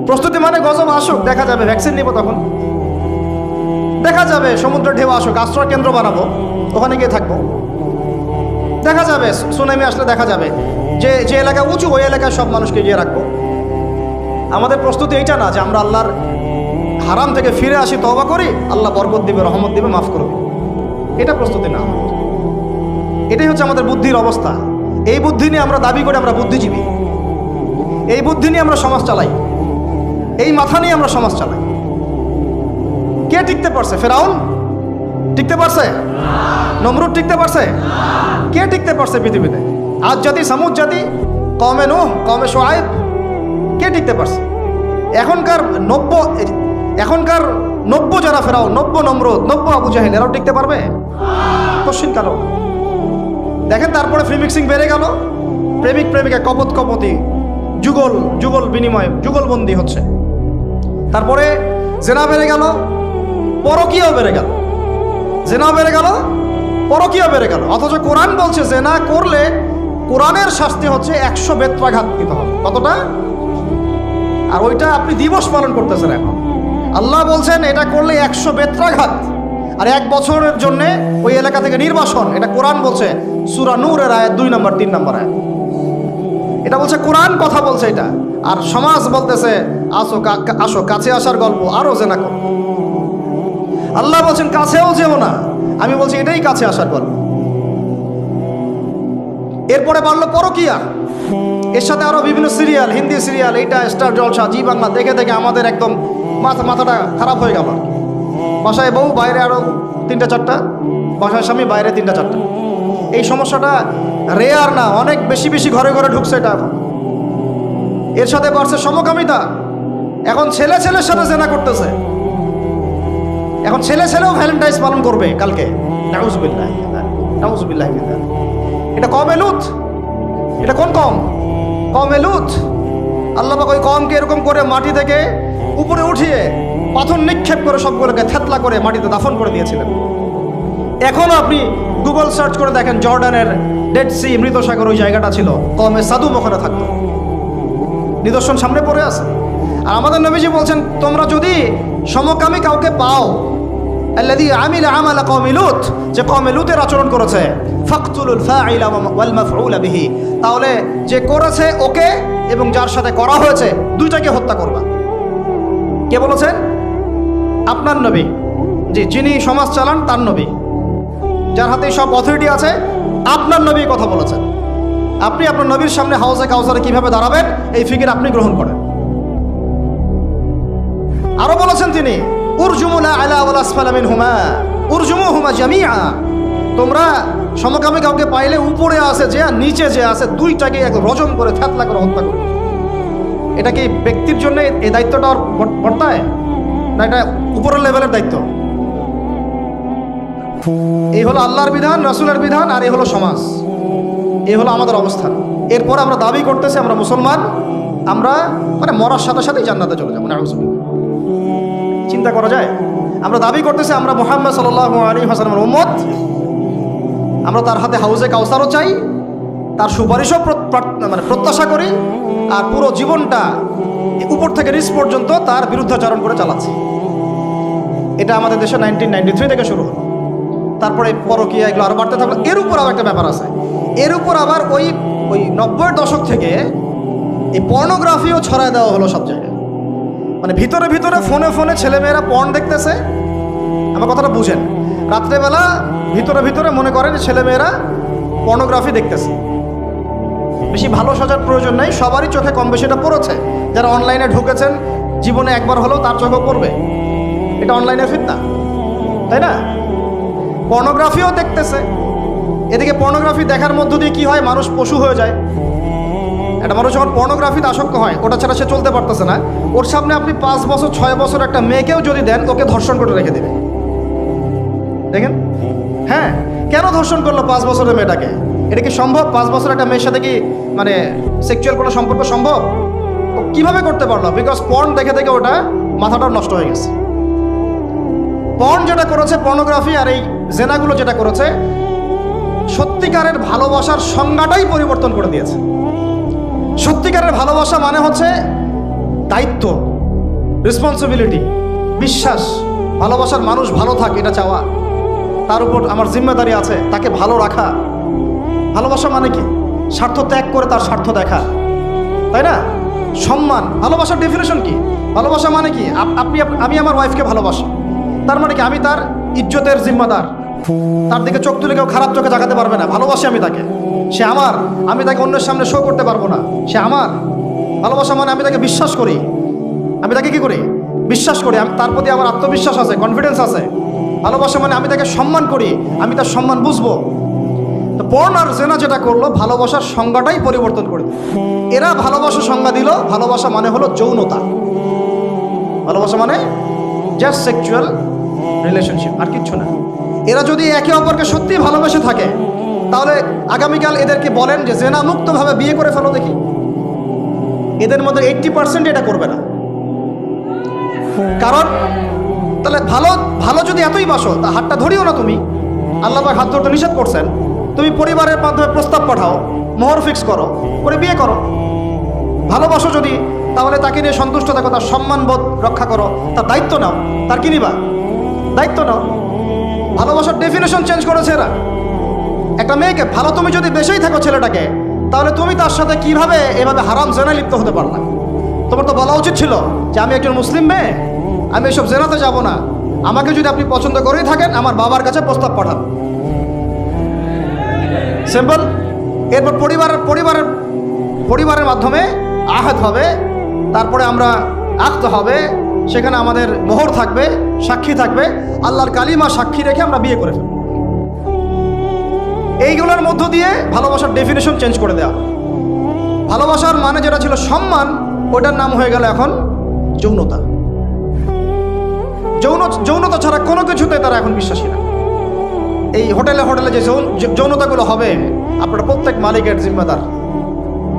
প্রস্তুতি মানে গজব আসুক, দেখা যাবে, ভ্যাকসিন নিব, তখন দেখা যাবে সমুদ্রের ঢেউ আসুক, আশ্রয় কেন্দ্র বানাবো, ওখানে গিয়ে থাকবো, দেখা যাবে সুনামি আসলে দেখা যাবে যে এলাকা উঁচু ওই এলাকায় সব মানুষকে গিয়ে রাখবো। আমাদের প্রস্তুতি এইটা না যে আমরা আল্লাহর হারাম থেকে ফিরে আসি, তওবা করি, আল্লাহ বরকত দিবে, রহমত দিবে, মাফ করবে। এটা প্রস্তুতি না আমাদের। এটাই হচ্ছে আমাদের বুদ্ধির অবস্থা। এই বুদ্ধি নিয়ে আমরা দাবি করি আমরা বুদ্ধিজীবী, এই বুদ্ধি নিয়ে আমরা সমাজ চালাই, এই মাথা নিয়ে আমরা সমাজ চালাই। কে টিকতে পারছে? ফেরাউন টিকতে পারছে? নমরুদ টিকতে পারছে? কে টিকতে পারছে পৃথিবীতে? আদ জাতি, সামুদ জাতি, কওমে নূহ, কওমে শুআয়ব, কে টিকতে পারছে? এখনকার নব্য যারা ফেরাউন, নব্য নমরুদ, নব্য আবু জাহেল, এরাও টিকতে পারবে? কোশ্চিন কালো। দেখেন তারপরে ফ্রি মিক্সিং বেড়ে গেল, প্রেমিক প্রেমিকা কপত কপতি, যুগল বিনিময়, যুগলবন্দি হচ্ছে। তারপরে জেনা বেড়ে গেল, পরকীয়াও বেড়ে গেল। জেনা বেড়ে গেল, পরকীয়া বেড়ে গেল। অথচ কোরআন বলছে জেনা করলে কোরআনের শাস্তি হচ্ছে 100 বেত্রাঘাত দিতে হবে। কতটা? আর ওইটা আপনি দিবস পালন করতেছেন এখন। আল্লাহ বলছেন এটা করলে 100 বেত্রাঘাত, আর 1 বছরের জন্য ওই এলাকা থেকে নির্বাসন। এটা কোরআন বলছে, সূরা নূরের আয়াত 2 নম্বর 3 নম্বর আয়াত। এটা বলছে কোরআন, কথা বলছে এটা। আর সমাজ বলতেছে আসো কাছে আসার গল্প, আরো জেনা করো। আল্লাহ বলছেন কাছেও যেও না, আমি বলছি এটাই কাছে আসার গল্প। এরপরে বাড়লো পরকীয়া, এর সাথে আরো বিভিন্ন সিরিয়াল, হিন্দি সিরিয়াল, এইটা স্টার জলসা, জি বাংলা দেখে দেখে আমাদের একদম মাথাটা খারাপ হয়ে গেল। বাসায় বউ, বাইরে আরো 3টা 4টা, বাসায় স্বামী, বাইরে 3টা 4টা। এই সমস্যাটা রেয়ার না, অনেক বেশি বেশি ঘরে ঘরে ঢুকছে এটা এখন। এর সাথে বাড়ছে সমকামিতা, এখন ছেলে ছেলের সাথে জেনা করতেছে। এখন ছেলেও ভ্যালেন্টাইন্স পালন করবে কালকে। নাউজুবিল্লাহ, নাউজুবিল্লাহ। এটা কওমে লূত। এটা কোন কওম? কওমে লূত। আল্লাহ পাক ওই কওমকে এরকম করে মাটি থেকে উপরে উঠিয়ে পাথর নিক্ষেপ করে সবগুলোকে থেতলা করে মাটিতে দাফন করে দিয়েছিলেন। এখনো আপনি গুগল সার্চ করে দেখেন, জর্ডানের ডেড সি, মৃত সাগর, ওই জায়গাটা ছিল কওমে সাদুম, ওখানে থাকতো। নিদর্শন সামনে পড়ে আছে। আর আমাদের নবীজি বলছেন তোমরা যদি সমকামী কাউকে পাও, আল্লাযী আমিলা আমালা কওমি লূত, যে কওমে লূতের আচরণ করেছে, ফাকতুলুল ফাইলা ওয়াল মাফউলা বিহি, তাহলে যে করেছে ওকে এবং যার সাথে করা হয়েছে দুইটাকে হত্যা করবা। কে বলেছেন? আপনার নবী। জি, যিনি সমাজ চালান তার নবী, যার হাতে সব অথরিটি আছে, আপনার নবী কথা বলেছেন। আপনি আপনার নবীর সামনে হাউজে কাউসারে কিভাবে দাঁড়াবেন এই ফিকির আপনি গ্রহণ করেন। আরো বলেছেন তিনি, উরজুমুলা আলা ওয়াল আসফালা মিনহুমা উরজুমুহুমা জামিআ, তোমরা সমকামী কাউকে পাইলে উপরে আছে যে আর নিচে যে আছে দুইটাকে এক রজম করে থেতলা করে হত্যা করবে। এটা কি ব্যক্তির জন্য এই দায়িত্বটা বর্তায় না এটা উপরের লেভেলের দায়িত্ব? এই হলো আল্লাহর বিধান, রাসূলের বিধান, আর এই হলো সমাজ, এই হলো আমাদের অবস্থান। এরপর আমরা দাবি করতেছি আমরা মুসলমান, আমরা মানে মরার সাথে সাথেই জান্নাতে চলে যাবো। নাউজুবিল্লাহ। চিন্তা করা যায়? আমরা দাবি করতেছি আমরা মুহাম্মদ সাল্লাল্লাহু আলাইহি ওয়াসাল্লামের উম্মত, আমরা তার হাতে হাউজে কাউসারও চাই, তার সুপারিশও মানে প্রত্যাশা করি, আর পুরো জীবনটা উপর থেকে নিচ পর্যন্ত তার বিরুদ্ধাচরণ করে চালাচ্ছি। এটা আমাদের দেশে 1993 থেকে শুরু হলো। তারপরে পরকীয়া এগুলো আরও বাড়তে থাকলো। এর উপর আবার একটা ব্যাপার আছে, এর উপর আবার ওই 90-এর দশক থেকে এই পর্নোগ্রাফিও ছড়ায় দেওয়া হলো সব জায়গায়। মানে ভিতরে ভিতরে ফোনে ছেলেমেয়েরা পর্ন দেখতেছে। আমার কথাটা বুঝেন, রাত্রেবেলা ভিতরে মনে করেন ছেলেমেয়েরা পর্নোগ্রাফি দেখতেছে। বেশি ভালো সাজার প্রয়োজন নাই, সবারই চোখে কম বেশি এটা পড়েছে। যারা অনলাইনে ঢুকেছেন জীবনে একবার হলেও তার চোখে পড়বে। এটা অনলাইনে ফিতনা, তাই না? পর্নোগ্রাফিও দেখতেছে। এদিকে পর্নোগ্রাফি দেখার মধ্য দিয়ে কি হয়, মানুষ পশু হয়ে যায়। একটা মানুষ যখন পর্নোগ্রাফিতে আসক্ত হয়, ওটা ছাড়া সে চলতে পারতেছে না। ওর সামনে আপনি 5 বছর 6 বছর একটা মেয়েকেও যদি দেন, ওকে ধর্ষণ করে রেখে দেবে। দেখেন, হ্যাঁ, কেন ধর্ষণ করলো 5 বছরের মেয়েটাকে? এটা কি সম্ভব? 5 বছর একটা মেয়ের সাথে কি মানে সেক্সুয়াল কোনো সম্পর্ক সম্ভব? ও কিভাবে করতে পারলো? বিকজ পর্ন দেখে দেখে ওটা মাথাটাও নষ্ট হয়ে গেছে। পর্ন যেটা করেছে, পর্নোগ্রাফি আর এই জেনাগুলো যেটা করেছে, সত্যিকারের ভালোবাসার সংজ্ঞাটাই পরিবর্তন করে দিয়েছে। সত্যিকারের ভালোবাসা মানে হচ্ছে দায়িত্ব, রেসপন্সিবিলিটি, বিশ্বাস, ভালোবাসার মানুষ ভালো থাকে এটা চাওয়া, তার উপর আমার জিম্মেদারি আছে, তাকে ভালো রাখা। ভালোবাসা মানে কি? স্বার্থ ত্যাগ করে তার স্বার্থ দেখা, তাই না? সম্মান। ভালোবাসার ডেফিনেশন কি? ভালোবাসা মানে কি? আমি আমার ওয়াইফকে ভালোবাসি, তার মানে কি আমি তার ইজ্জতের জিম্মাদার, তার দিকে চোখ তুলে কেউ খারাপ চোখে তাকাতে পারবে না। ভালোবাসি আমি তাকে, সে আমার, আমি তাকে অন্যের সামনে শো করতে পারবো না, সে আমার। ভালোবাসা মানে আমি তাকে বিশ্বাস করি, আমি তাকে কি করি? বিশ্বাস করি, তার প্রতি আমার আত্মবিশ্বাস আছে, কনফিডেন্স আছে। ভালোবাসা মানে আমি তাকে সম্মান করি, আমি তার সম্মান বুঝবো। তো পর্ন আর জেনা যেটা করলো, ভালোবাসার সংজ্ঞাটাই পরিবর্তন করে দিল। এরা ভালোবাসার সংজ্ঞা দিল, ভালোবাসা মানে হলো যৌনতা। ভালোবাসা মানে জাস্ট সেক্সুয়াল রিলেশনশিপ, আর কিচ্ছু না। এরা যদি একে অপরকে সত্যি ভালোবেসে থাকে, তাহলে আগামীকাল এদেরকে বলেন যে জেনা মুক্তভাবে বিয়ে করে ফেলো দেখি, এদের মধ্যে 80% এটা করবে না। কারণ তাহলে ভালো ভালো যদি এতই বাসো, তা হাতটা ধরিও না তুমি। আল্লাহ পাক হাত ধরতে নিষেধ করছেন। তুমি পরিবারের মাধ্যমে প্রস্তাব পাঠাও, মোহর ফিক্স করো, করে বিয়ে করো। ভালোবাসো যদি, তাহলে তাকে নিয়ে সন্তুষ্ট থাকো, তার সম্মানবোধ রক্ষা করো, তার দায়িত্ব নাও। তার কি নিবা? দায়িত্ব নাও। ভালোবাসার ডেফিনেশন চেঞ্জ করেছে এরা। একটা মেয়েকে ভালো তুমি যদি বেশেই থাকো ছেলেটাকে, তাহলে তুমি তার সাথে কিভাবে এভাবে হারাম জেনায় লিপ্ত হতে পারলা? তোমার তো বলা উচিত ছিল যে আমি একজন মুসলিম মেয়ে, আমি এসব জেনাতে যাব না। আমাকে যদি আপনি পছন্দ করেই থাকেন, আমার বাবার কাছে প্রস্তাব পাঠান। সিম্পল। এরপর পরিবারের মাধ্যমে আহাত হবে, তারপরে আমরা আক্ত হবে, সেখানে আমাদের মোহর থাকবে, সাক্ষী থাকবে, আল্লাহর কালিমা সাক্ষী রেখে আমরা বিয়ে করে ফেলব। এইগুলোর মধ্য দিয়ে ভালোবাসার ডেফিনেশন চেঞ্জ করে দেওয়া। ভালোবাসার মানে যেটা ছিল সম্মান, ওটার নাম হয়ে গেল এখন যৌনতা। যৌনতা ছাড়া কোনো কিছুতে তারা এখন বিশ্বাসী না। এই হোটেলে যে যৌনতাগুলো হবে, আপনারা প্রত্যেক মালিকের জিম্মাদার,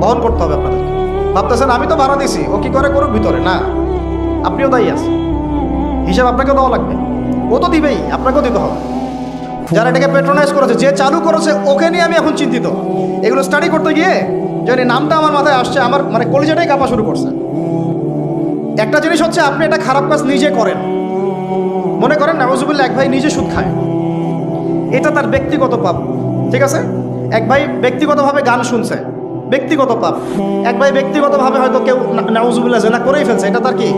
বহন করতে হবে আপনাদেরকে। ভাবতেছেন আমি তো ভাড়া দিছি, ও কি করে করুক ভিতরে, না, আপনিও দায়ী আছেন, হিসাব আপনাকেও দেওয়া লাগবে। ও তো দিবেই, আপনাকেও দিতে হবে। যারা এটাকে পেট্রোনাইজ করেছে, যে চালু করেছে, ওকে নিয়ে আমি এখন চিন্তিত। এগুলো স্টাডি করতে গিয়ে যদি নামটা আমার মাথায় আসছে, আমার মানে কলিজাটাই কাঁপা শুরু করছে। একটা জিনিস হচ্ছে, আপনি একটা খারাপ কাজ নিজে করেন, মনে করেন নাউজুবিল্লাহ এক ভাই নিজে সুদ খায়, এটা তার ব্যক্তিগত পাপ, ঠিক আছে? এক ভাই ব্যক্তিগতভাবে গান শুনছে, ব্যক্তিগত পাপ। এক ভাই ব্যক্তিগতভাবে হয়তো কেউ নাউজুবিল্লাহ জেনা করেই ফেলছে, এটা তার কি?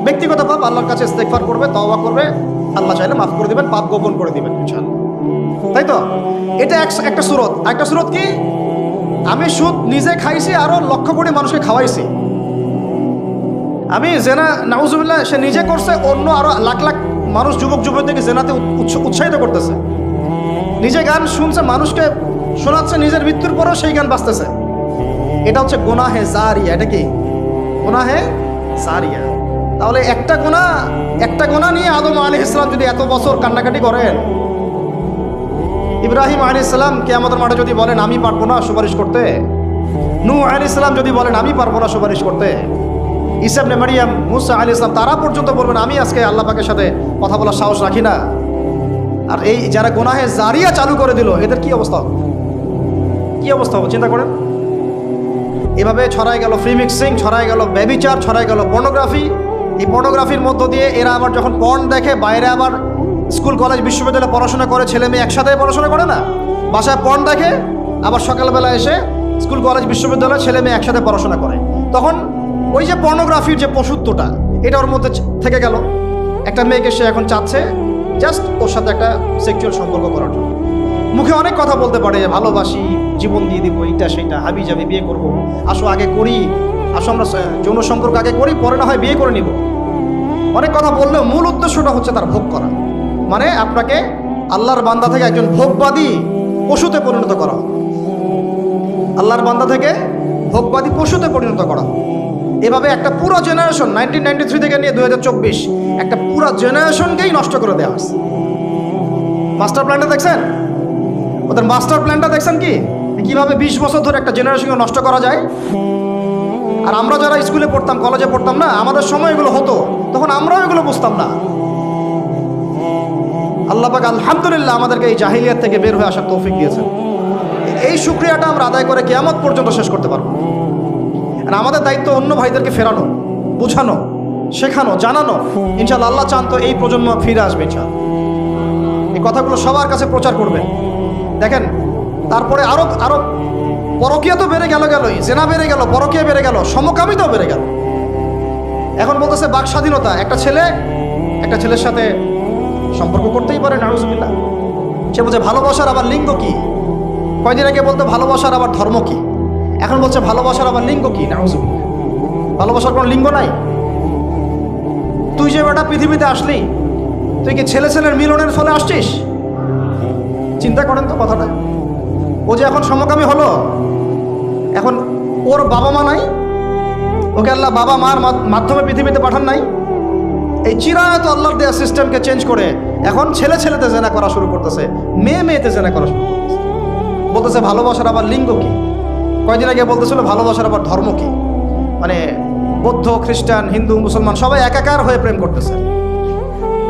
ব্যক্তিগত পাপ। আল্লাহর কাছে ইস্তেগফার করবে, তওবা করবে, আল্লাহ চাইলে মাফ করে দিবেন, পাপ গোপন করে দিবেন ইনশাআল্লাহ, তাই তো? এটা একটা সুরত। একটা সুরত কি? আমি সুদ নিজে খাইছি, আরো লক্ষ কোটি মানুষকে খাওয়াইছি। আমি জেনা নাউজুবিল্লাহ সে নিজে করছে, অন্য আরো লাখ লাখ মানুষ, যুবক যুবতীকে জেনাতে উৎসাহিত করতেছে। নিজে গান শুনছে, মানুষকে শোনাচ্ছে, নিজের মৃত্যুর পরেও সেই গান বাজতেছে। এটা হচ্ছে গুনাহে জারিয়া। এটা কি? গুনাহে জারিয়া। তাহলে একটা গুনাহ নিয়ে আদম আলাইহিস সালাম যদি এত বছর কান্নাকাটি করেন, ইব্রাহিম আলাইহিস সালাম কিয়ামতের মাঠে যদি বলেন আমি পারবো না সুপারিশ করতে, নূহ আলাইহিস সালাম যদি বলেন আমি পারবো না সুপারিশ করতে, ঈসা ইবনে মারইয়াম, মুসা আলাইহিস সালাম তারা পর্যন্ত বলবেন আমি আজকে আল্লাহ পাকের সাথে কথা বলার সাহস রাখি না, আর এই যারা গুনাহে জারিয়া চালু করে দিল, এদের কি অবস্থা হবে? কি অবস্থা হবে চিন্তা করেন। এভাবে ছড়াই গেল ফ্রি মিক্সিং, ছড়াই গেল ব্যভিচার, ছড়াই গেল পর্নোগ্রাফি। এই পর্নোগ্রাফির মধ্য দিয়ে এরা আবার যখন পর্ন দেখে, বাইরে আবার স্কুল কলেজ বিশ্ববিদ্যালয়ে পড়াশোনা করে, ছেলে মেয়ে একসাথে পড়াশোনা করে না, বাসায় পর্ন দেখে, আবার সকালবেলা এসে স্কুল কলেজ বিশ্ববিদ্যালয়ে ছেলে মেয়ে একসাথে পড়াশোনা করে। তখন ওই যে পর্নোগ্রাফির যে পশুত্বটা, এটা ওর মধ্যে থেকে গেল। একটা মেয়েকে সে এখন চাচ্ছে জাস্ট ওর সাথে একটা সেক্সুয়াল সম্পর্ক করার জন্য। মুখে অনেক কথা বলতে পারে, ভালোবাসি, জীবন দিয়ে দিব, এইটা সেইটা, হাবি যাবি, বিয়ে করবো, আসো আগে করি, আসো আমরা যৌন সম্পর্ক আগে করি, পরে না হয় বিয়ে করে নিব। অনেক কথা বললেও মূল উদ্দেশ্যটা হচ্ছে তার ভোগ করা। মানে আপনাকে আল্লাহর বান্দা থেকে একজন ভোগবাদী পশুতে পরিণত করা, আল্লাহর বান্দা থেকে ভোগবাদী পশুতে পরিণত করা। এভাবে একটা পুরো জেনারেশন 1993 থেকে নিয়ে 2024 একটা পুরো জেনারেশনকেই নষ্ট করে দেওয়া হয়েছে। মাস্টার প্ল্যানটা দেখছেন? ওদের মাস্টার প্ল্যানটা দেখছেন কি? কিভাবে 20 বছর ধরে একটা জেনারেশনকে নষ্ট করা যায়। আর আমরা যারা স্কুলে পড়তাম, কলেজে পড়তাম না, আমাদের সময় এগুলো হতো, তখন আমরাও এগুলো বুঝতাম না। আল্লাহ পাক আলহামদুলিল্লাহ আমাদেরকে এই জাহিলিয়াত থেকে বের হয়ে আসার তৌফিক দিয়েছেন। এই শুকরিয়াটা আমরা আদায় করে কিয়ামত পর্যন্ত শেষ করতে পারবো। আর আমাদের দায়িত্ব অন্য ভাইদেরকে ফেরানো, বোঝানো, শেখানো, জানানো। ইনশাআল্লাহ আল্লাহ চান তো এই প্রজন্ম ফিরে আসবে ইনশাআল্লাহ। এই কথাগুলো সবার কাছে প্রচার করবেন। দেখেন, তারপরে আরো পরকীয়া তো বেড়ে গেলই, জেনা বেড়ে গেল, পরকীয়া বেড়ে গেল, সমকামিতাও বেড়ে গেল। এখন বলতেছে বাক স্বাধীনতা, একটা ছেলের সাথে সম্পর্ক করতেই পারে, নাউজুবিল্লাহ। সে বলছে ভালোবাসার আবার লিঙ্গ কি? কয়দিন আগে বলতো ভালোবাসার আবার ধর্ম কি, এখন বলছে ভালোবাসার আবার লিঙ্গ কি? নাউজুবিল্লাহ। ভালোবাসার কোনো লিঙ্গ নাই। তুই যে বেটা পৃথিবীতে আসলি, তুই কি ছেলে ছেলের মিলনের ফলে আসছিস? চিন্তা করেন তো কথাটা। ও যে এখন সমকামী হলো, এখন ওর বাবা মা নাই, ওকে আল্লাহ বাবা মার মাধ্যমে পৃথিবীতে পাঠান নাই। এই চিরায়ত আল্লাহর দেয়া সিস্টেমকে চেঞ্জ করে এখন ছেলেতে জেনা করা শুরু করতেছে, মেয়েতে জেনা করা শুরু করতেছে। বলতেছে ভালোবাসার আবার লিঙ্গ কি? কয়দিন আগে বলতেছিল ভালোবাসার আবার ধর্ম কি? মানে বৌদ্ধ, খ্রিস্টান, হিন্দু, মুসলমান সবাই একাকার হয়ে প্রেম করতেছে।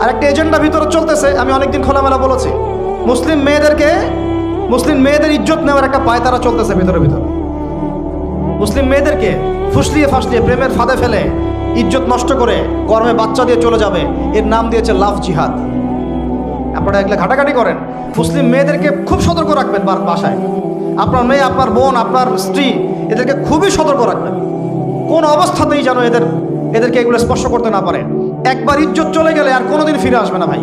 আর একটা এজেন্ডা ভিতরে চলতেছে, আমি অনেকদিন খোলামেলা বলেছি, মুসলিম মেয়েদের ইজ্জত নেওয়ার একটা পায়তারা চলতেছে ভিতরে। মুসলিম মেয়েদেরকে ফুসলিয়ে ফাসলিয়ে প্রেমের ফাঁদে ফেলে ইজ্জত নষ্ট করে গর্ভে বাচ্চা দিয়ে চলে যাবে, এর নাম দিয়েছে লাভ জিহাদ। আপনারা এগুলো ঘাটাঘাটি করেন। মুসলিম মেয়েদেরকে খুব সতর্ক রাখবেন বাসায়। আপনার মেয়ে, আপনার বোন, আপনার স্ত্রী, এদেরকে খুবই সতর্ক রাখবেন। কোন অবস্থাতেই যেন এদেরকে এগুলো স্পর্শ করতে না পারে। একবার ইজ্জত চলে গেলে আর কোনোদিন ফিরে আসবে না ভাই।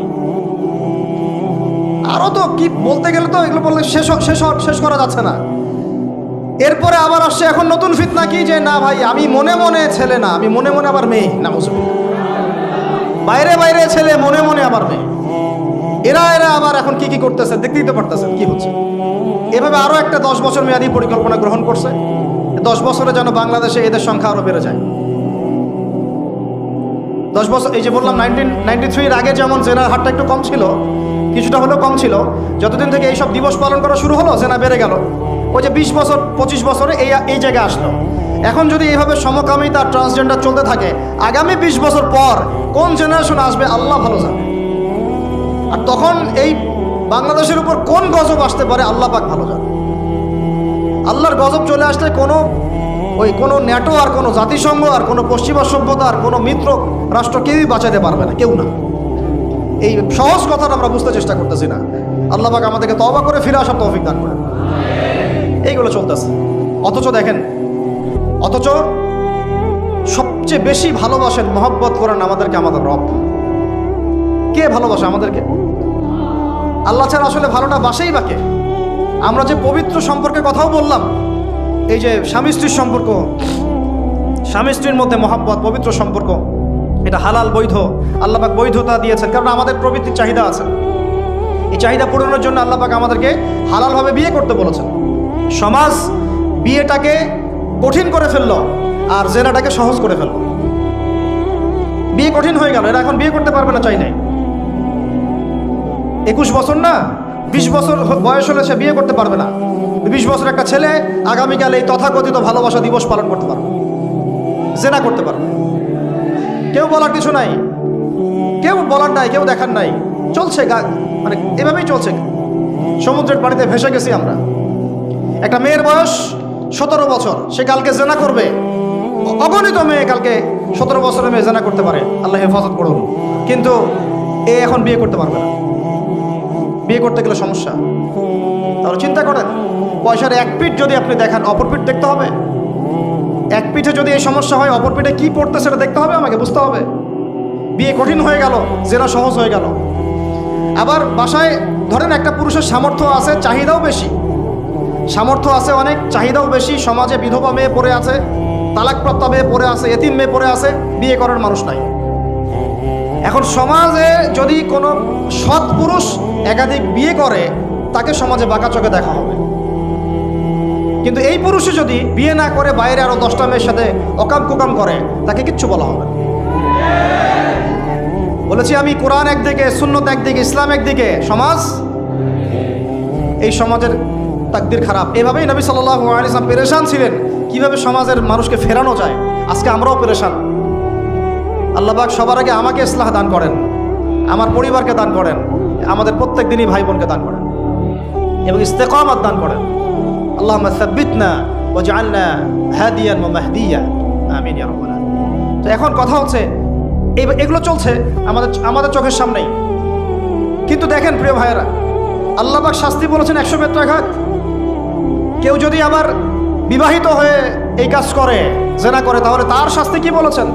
আরও তো কি বলতে গেলে তো এগুলো বললে শেষ করা যাচ্ছে না। এরপরে আবার আসছে এখন নতুন ফিতনা কি, যে না ভাই আমি মনে মনে ছেলে না, আমি মনে মনে আবার মেয়ে। না বাইরে ছেলে, মনে মনে আবার মেয়ে। এরা আবার এখন কি করতেছে দেখতেই তো পারতেছেন কি হচ্ছে। এভাবে আরো একটা 10 বছর মেয়াদী পরিকল্পনা গ্রহণ করছে, 10 বছরে যেন বাংলাদেশে এদের সংখ্যা আরো বেড়ে যায়। 10 বছর, এই যে বললাম 1993 আগে যেমন জেনার হারটা একটু কম ছিল, কিছুটা হলেও কম ছিল, যতদিন থেকে এইসব দিবস পালন করা শুরু হলো জেনা বেড়ে গেল। ওই যে 20 বছর 25 বছরে এই জায়গায় আসলো। এখন যদি এইভাবে সমকামিতা, ট্রান্সজেন্ডার চলতে থাকে, আগামী 20 বছর পর কোন জেনারেশন আসবে আল্লাহ ভালো জানে। আর তখন এই বাংলাদেশের উপর কোন গজব আসতে পারে আল্লাহ পাক ভালো জানে। আল্লাহর গজব চলে আসলে কোনো ন্যাটো আর কোনো জাতিসংঘ আর কোনো পশ্চিমা সভ্যতা আর কোনো মিত্র রাষ্ট্র কেউই বাঁচাতে পারবে না, কেউ না। এই সহজ কথাটা আমরা বুঝতে চেষ্টা করতেছি না। আল্লাহ পাক আমাদেরকে তওবা করে ফিরে আসার তৌফিক দান করেন। এইগুলো চলতেছে। অথচ সবচেয়ে বেশি ভালোবাসেন, মহব্বত করেন আমাদেরকে আমাদের রব। কে ভালোবাসে আমাদেরকে? আল্লাহ ছাড়া আসলে ভালোটা বাসেই বাকে। আমরা যে পবিত্র সম্পর্কের কথাও বললাম, এই যে স্বামী স্ত্রীর সম্পর্ক, স্বামী স্ত্রীর মধ্যে মহব্বত, পবিত্র সম্পর্ক, এটা হালাল, বৈধ। আল্লাহ পাক বৈধতা দিয়েছেন, কারণ আমাদের প্রবৃত্তির চাহিদা আছে। এই চাহিদা পূরণের জন্য আল্লাহ পাক আমাদেরকে হালালভাবে বিয়ে করতে বলেছেন। সমাজ বিয়েটাকে কঠিন করে ফেললো আর জেনাটাকে সহজ করে ফেললো। বিয়ে কঠিন হয়ে গেল, এরা এখন বিয়ে করতে পারবে না চাইলে। 21 বছর না 20 বছর বয়স হলে সে বিয়ে করতে পারবে না। 20 বছর একটা ছেলে আগামীকাল এই তথাকথিত ভালোবাসা দিবস পালন করতে পারবে, জেনা করতে পারবে। কেউ বলার কিছু নাই, কেউ বলার নাই, কেউ দেখার নাই। চলছে, মানে এভাবেই চলছে। সমুদ্রের পানিতে ভেসে গেছি আমরা। একটা মেয়ের বয়স 17 বছর, সে কালকে জেনা করবে। অগণিত মেয়ে কালকে 17 বছরের মেয়ে জেনা করতে পারে, আল্লাহ হেফাজত করুন। কিন্তু এ এখন বিয়ে করতে পারবে না। বিয়ে করতে গেলে সমস্যা। তাহলে চিন্তা করেন, পয়সার এক পিঠ যদি আপনি দেখান, অপর পিঠ দেখতে হবে। এক পিঠে যদি এই সমস্যা হয়, অপর পিঠে কি পড়তে সেটা দেখতে হবে, আমাকে বুঝতে হবে। বিয়ে কঠিন হয়ে গেল, জেনা সহজ হয়ে গেল। আবার বাসায় ধরেন একটা পুরুষের সামর্থ্য আছে, চাহিদাও বেশি, সামর্থ্য আছে অনেক, চাহিদাও বেশি। সমাজে বিধবা মেয়ে পড়ে আছে, তালাকপ্রাপ্ত মেয়ে পড়ে আছে, এতিম মেয়ে পড়ে আছে, বিয়ে করার মানুষ নাই। এখন সমাজে যদি কোনো সৎ পুরুষ একাধিক বিয়ে করে, তাকে সমাজে বাঁকা চোখে দেখা হবে। কিন্তু এই পুরুষে যদি বিয়ে না করে বাইরে আরো 10টা মেয়ের সাথে অকাম কুকাম করে, তাকে কিচ্ছু বলা হবে না। বলেছি আমি, কোরআন একদিকে, সুন্নত একদিকে, ইসলাম একদিকে, সমাজ, এই সমাজের তাকদির খারাপ। এভাবেই নবী সাল্লাল্লাহু আলাইহি ওয়াসাল্লাম পেরেশান ছিলেন কিভাবে সমাজের মানুষকে ফেরানো যায়। আজকে আমরাও পেরেশান। আল্লাহ পাক সবার আগে আমাকে ইসলাহ দান করেন, আমার পরিবারকে দান করেন, আমাদের প্রত্যেক দিনই ভাই বোনকে দান করেন এবং ইস্তেকামাত দান করেন। আল্লাহুম্মা সাব্বিতনা ওয়াজআলনা হাদিয়ান ওয়া মাহদিয়া, আমিন ইয়া রাব্বাল আলামিন। তো এখন কথা হচ্ছে, এগুলো চলছে আমাদের চোখের সামনেই। কিন্তু দেখেন প্রিয় ভাইয়েরা, আল্লাহ পাক শাস্তি বলেছেন 100 বেত্রাঘাত। কেউ যদি আবার বিবাহিত হয়ে এই কাজ করে, জেনা করে, তাহলে তার শাস্তি কি বলেছেন?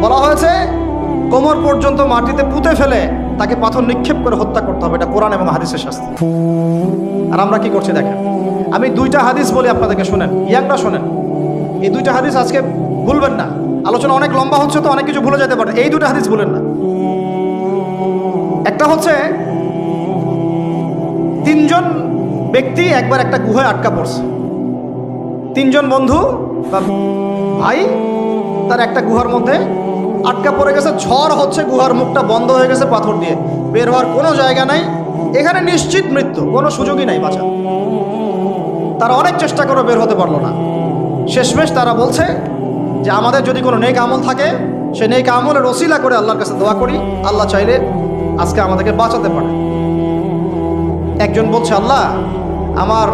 বলা হয়েছে কোমর পর্যন্ত মাটিতে পুঁতে ফেলে তাকে পাথর নিক্ষেপ করে হত্যা করতে হবে। এটা কোরআন এবং হাদিসের শাস্তি। আর আমরা কি করছি দেখেন। আমি দুইটা হাদিস বলি আপনাদেরকে, শোনেন, ইয়াংরা শোনেন। এই দুইটা হাদিস আজকে ভুলবেন না। আলোচনা অনেক লম্বা হচ্ছে তো অনেক কিছু ভুলে যেতে পারে, এই দুটো হাদিস ভুলেন না। একটা হচ্ছে তিনজন ব্যক্তি একবার একটা গুহায় আটকা পড়ছে। তিনজন বন্ধু বা ভাই তার একটা গুহার মধ্যে আটকা পড়ে গেছে। ঝড় হচ্ছে, গুহার মুখটা বন্ধ হয়ে গেছে পাথর দিয়ে, বের হওয়ার কোনো জায়গা নাই। এখানে নিশ্চিত মৃত্যু, কোনো সুযোগই নাই বাঁচা। তারা অনেক চেষ্টা করে বের হতে পারলো না। শেষমেশ তারা বলছে যে আমাদের যদি কোনো নেক আমল থাকে, সে নেক আমলের ওসিলা করে আল্লাহর কাছে দোয়া করি, আল্লাহ চাইলে আজকে আমাদেরকে বাঁচাতে পারে। একজন বলছে, আল্লাহ আমার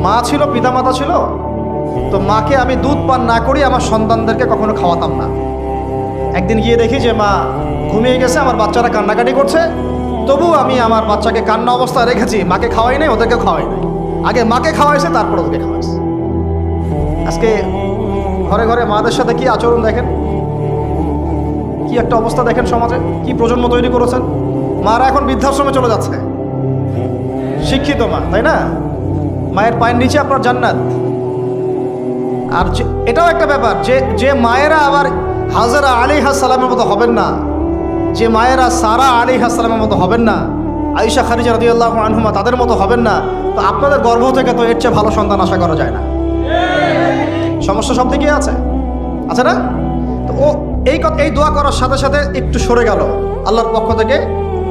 মা ছিল, পিতামাতা ছিল, তো মাকে আমি দুধ পান না করি আমার সন্তানদেরকে কখনো খাওয়াতাম না। একদিন গিয়ে দেখি যে মা ঘুমিয়ে গেছে, আমার বাচ্চারা কান্নাকাটি করছে, তবু আমি আমার বাচ্চাকে কান্না অবস্থায় রেখেছি, মাকে খাওয়াই নাই, ওদেরকে খাওয়াই নাই। আগে মাকে খাওয়াইছে, তারপর ওদেরকে খাওয়াইছে। আজকে ঘরে ঘরে মাদের সাথে কি আচরণ দেখেন, কি একটা অবস্থা দেখেন সমাজে, কি প্রজন্ম তৈরি করেছেন। মারা এখন বৃদ্ধাশ্রমে চলে যাচ্ছে। শিক্ষিত মা, তাই না? মায়ের পায়ের নিচে আপনার জান্নাত। আর এটাও একটা ব্যাপার যে মায়েরা আবার হাজরা আলাইহিস সালামের মতো হবেন না, যে মায়েরা সারা আলাইহিস সালামের মতো হবেন না, আয়েশা খাদিজা রাদিয়াল্লাহু আনহুমা তাদের মতো হবেন না, তো আপনাদের গর্ভ থেকে তো এর চেয়ে ভালো সন্তান আশা করা যায় না। সমস্যা সব দিকেই আছে না? তো ও এই দোয়া করার সাথে সাথে একটু সরে গেল, আল্লাহর পক্ষ থেকে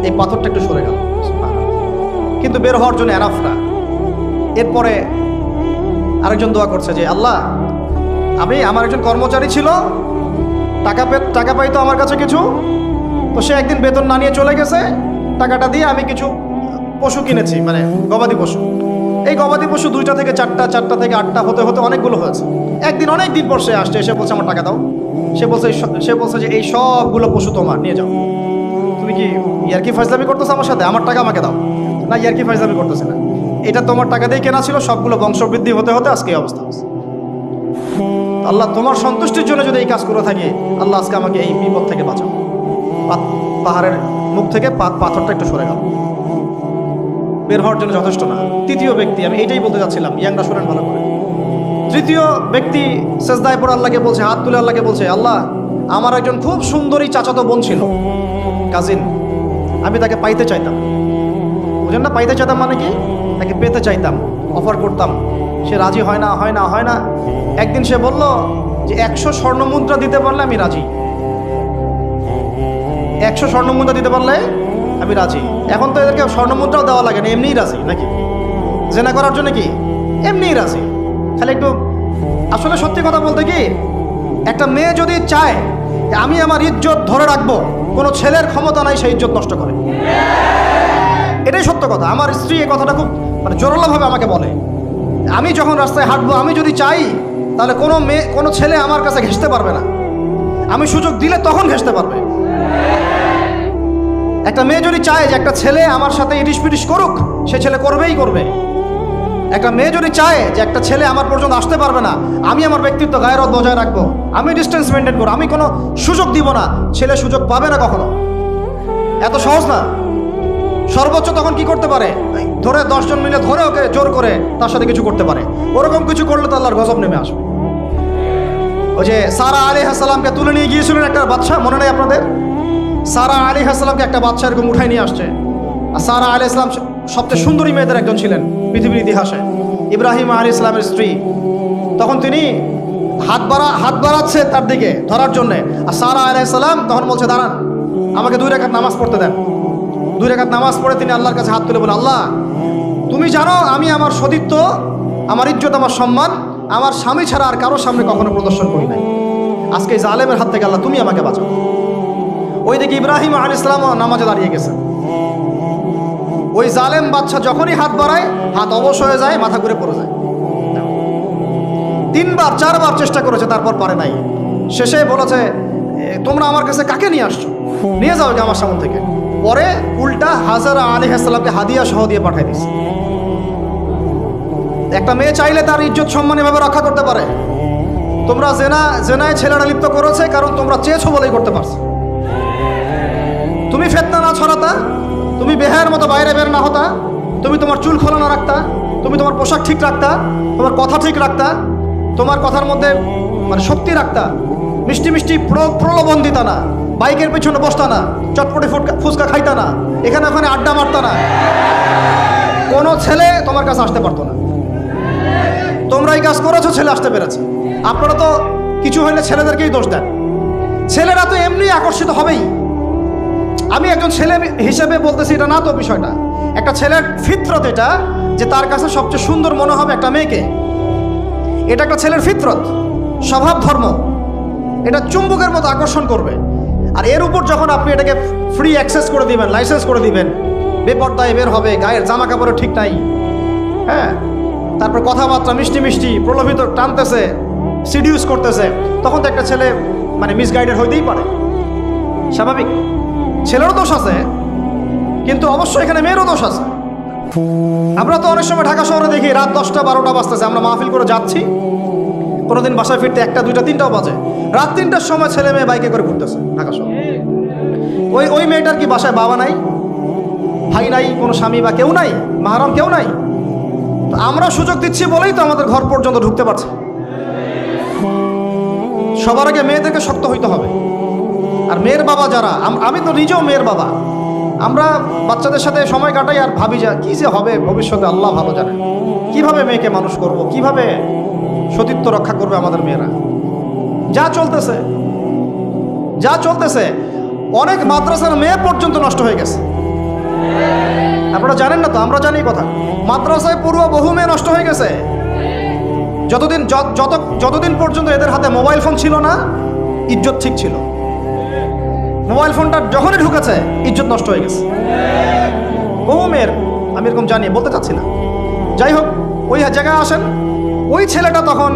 এই পাথরটা একটু সরে গেল, কিন্তু বের হওয়ার জন্য এনাফ না। এরপরে আরেকজন দোয়া করছে যে আল্লাহ, আমার একজন কর্মচারী ছিল, টাকা পাইতো আমার কাছে কিছু, তো সে একদিন বেতন না নিয়ে চলে গেছে। টাকাটা দিয়ে আমি কিছু পশু কিনেছি, মানে গবাদি পশু। এই গবাদি পশু 2টা থেকে 4টা, 4টা থেকে 8টা হতে হতে অনেকগুলো হয়েছে। একদিন অনেক দিন পর সে আসছে, এসে বলছে আমার টাকা দাও। সে বলছে যে এই সবগুলো পশু তোমার, নিয়ে যাও। তুমি কি ইয়ারকি ফাজলামি করতেছো আমার সাথে? আমার টাকা আমাকে দাও। না, ইয়ারকি ফাজলামি করতেছে না, এটা তোমার টাকা দিয়ে কেনা ছিল, সবগুলো বংশবৃদ্ধি হতে হতে আজকে এই অবস্থা হচ্ছে। আল্লাহ তোমার সন্তুষ্টির জন্য যদি এই কাজ করে থাকি, আল্লাহ আজকে আমাকে এই বিপদ থেকে বাঁচাও। পাহাড়ের মুখ থেকে পাথরটা একটু সরে গেল, বের হওয়ার জন্য যথেষ্ট না। তৃতীয় ব্যক্তি, আমি এইটাই বলতে যাচ্ছিলাম, ইয়াংরা শোনেন ভালো করে। তৃতীয় ব্যক্তি সেজদায় পড়ে আল্লাহকে বলছে, হাত তুলে আল্লাহকে বলছে, আল্লাহ আমার একজন খুব সুন্দরী চাচাতো বোন ছিল, কাজিন, আমি তাকে পাইতে চাইতাম। বুঝেন না, পাইতে চাইতাম মানে কি? তাকে পেতে চাইতাম, অফার করতাম, সে রাজি হয় না। একদিন সে বলল যে 100 স্বর্ণমুদ্রা দিতে পারলে আমি রাজি। 100 স্বর্ণমুদ্রা দিতে পারলে আমি রাজি। এখন তো এদেরকে স্বর্ণমুদ্রাও দেওয়া লাগে না, এমনিই রাজি নাকি? জেনা করার জন্য কি এমনিই রাজি? খালি একটু, আসলে সত্যি কথা বলতে কি, একটা মেয়ে যদি চায় যে আমি আমার ইজ্জত ধরে রাখবো, কোনো ছেলের ক্ষমতা নাই সেই ইজ্জত নষ্ট করে। এটাই সত্য কথা। আমার স্ত্রী এই কথাটা খুব জোরালোভাবে আমাকে বলে, আমি যখন রাস্তায় হাঁটবো, আমি যদি চাই, তাহলে কোনো ছেলে আমার কাছে ঘেঁষতে পারবে না। আমি সুযোগ দিলে তখন ঘেঁষতে পারবে। একটা মেয়ে যদি চায় যে একটা ছেলে আমার সাথে ইটিস পিটিস করুক, সে ছেলে করবে। একটা মেয়ে যদি চায় যে একটা ছেলে আমার পর্যন্ত আসতে পারবে না, আমি আমার ব্যক্তিত্ব গায়রত বজায় রাখবো, আমি ডিস্টেন্স মেনটেন করবো, আমি কোনো সুযোগ দিব না, ছেলে সুযোগ পাবে না কখনো। এত সহজ না। সর্বোচ্চ তখন কি করতে পারে, ধরে 10 জন মিলে ধরে ওকে জোর করে তার সাথে কিছু করতে পারে। ওরকম কিছু করলে তো আল্লাহর গজব নেমে আসবে। ওই যে সারা আলাইহিস সালামকে তুলে নিয়ে গিয়েছিলেন একটা বাদশা, মনে নেই আপনাদের? সারা আলাইহিস সালামকে একটা বাদশা এরকম উঠাই নিয়ে আসছে। আর সারা আলাইহিস সালাম সবচেয়ে সুন্দরী মেয়েদের একজন ছিলেন পৃথিবীর ইতিহাসে, ইব্রাহিম আলাইহিস সালামের স্ত্রী। তখন তিনি হাত বাড়াচ্ছে তার দিকে ধরার জন্যে, আর সারা আলাইহিস সালাম তখন বলছে, দাঁড়ান, আমাকে 2 রাকাত নামাজ পড়তে দেন। 2 রাকাত নামাজ পড়ে তিনি আল্লাহর কাছে হাত তুলে বলেন, আল্লাহ তুমি জানো আমি আমার সতীত্ব, আমার ইজ্জত, আমার সম্মান আমার স্বামী ছাড়া আর কারোর সামনে কখনো প্রদর্শন করি নাই। আজকে এই জালেমের হাত থেকে আল্লাহ তুমি আমাকে বাঁচাও। ওইদিকে ইব্রাহিম আলাইহিস সালাম নামাজে দাঁড়িয়ে গেছেন। ওই জালেম বাদশা যখনই হাত বাড়ায়, হাত অবশ হয়ে যায়, মাথা ঘুরে পড়ে যায়। 3বার 4বার চেষ্টা করেছে, তারপর পারে নাই। শেষে বলেছে, তোমরা আমার কাছে কাকে নিয়ে আসছো, নিয়ে যাও যে আমার সামনে থেকে। পরে উল্টা হাজরা আলাইহিস সালামকে হাদিয়া সহ দিয়ে পাঠিয়ে দিচ্ছে। একটা মেয়ে চাইলে তার ইজ্জত সম্মান এভাবে রক্ষা করতে পারে। তোমরা জেনায় ছেলেরা লিপ্ত করেছে কারণ তোমরা চেয়েছো বলেই করতে পারছো। তুমি ফিতনা না ছড়াতা, তুমি বেহায়ের মতো বাইরে বের না হতা, তুমি তোমার চুল খোলা না রাখতা, তুমি তোমার পোশাক ঠিক রাখতা, তোমার কথা ঠিক রাখতা, তোমার কথার মধ্যে মানে শক্তি রাখতা, মিষ্টি মিষ্টি প্রলোভন দিতা না, বাইকের পেছনে বসতা না, চটপটি ফুচকা খাইতা না, এখানে ওখানে আড্ডা মারতা না, কোনো ছেলে তোমার কাছে আসতে পারতো না। তোমরা এই কাজ করেছো, ছেলে আসতে পেরেছে। আপনারা তো কিছু হইলে ছেলেদেরকেই দোষ দেন। ছেলেরা তো এমনি আকর্ষিত হবেই। আমি একজন ছেলে হিসেবে বলতেছি এটা না তো বিষয়টা। একটা ছেলের ফিতরত এটা যে তার কাছে সবচেয়ে সুন্দর মনে হবে একটা মেয়েকে। এটা একটা ছেলের ফিতরত, স্বভাব ধর্ম, এটা চুম্বকের মতো আকর্ষণ করবে। আর এর উপর যখন আপনি এটাকে ফ্রি অ্যাক্সেস করে দিবেন, লাইসেন্স করে দিবেন, বেপর্দায় বের হবে, গায়ের জামা কাপড়ও ঠিক নাই, হ্যাঁ, তারপর কথাবার্তা মিষ্টি মিষ্টি প্রলোভিত টানতেছে, সিডিউস করতেছে, তখন তো একটা ছেলে মানে মিসগাইডেড হইতেই পারে, স্বাভাবিক। ছেলেরও দোষ আছে, কিন্তু অবশ্যই এখানে মেয়েরও দোষ আছে। আমরা তো অনেক সময় ঢাকা শহরে দেখি রাত 10টা 12টা বাজতেছে, আমরা মাহফিল করে যাচ্ছি, কোনোদিন বাসায় ফিরতে 1টা 2টা 3টাও বাজে, রাত 3টার সময় ছেলে মেয়ে বাইকে করে ঘুরতেছে ঢাকা শহরে। ওই মেয়েটার কি বাসায় বাবা নাই, ভাই নাই, কোনো স্বামী বা কেউ নাই, মাহারাম কেউ নাই? তো আমরা সুযোগ দিচ্ছি বলেই তো আমাদের ঘর পর্যন্ত ঢুকতে পারছে। সবার আগে মেয়েদেরকে শক্ত হইতে হবে। আর মেয়ের বাবা যারা, আমি তো নিজেও মেয়ের বাবা, আমরা বাচ্চাদের সাথে সময় কাটাই আর ভাবি যা কি যে হবে ভবিষ্যতে আল্লাহ ভালো জানে। কিভাবে মেয়েকে মানুষ করব, কিভাবে সতীত্ব রক্ষা করবে আমাদের মেয়েরা। যা চলতেছে অনেক মাদ্রাসার মেয়ে পর্যন্ত নষ্ট হয়ে গেছে। আপনারা জানেন না তো, আমরা জানি কথা। মাদ্রাসায় পড়ুয়া বহু মেয়ে নষ্ট হয়ে গেছে। যতদিন পর্যন্ত এদের হাতে মোবাইল ফোন ছিল না, ইজ্জত ঠিক ছিল। মোবাইল ফোনটা যখনই ঢুকেছে ইজ্জত নষ্ট হয়ে গেছে বহু মেয়ের। আমি এরকম জানি, বলতে চাচ্ছি না। যাই হোক, ওই জায়গায় আসেন, ওই ছেলেটা তখন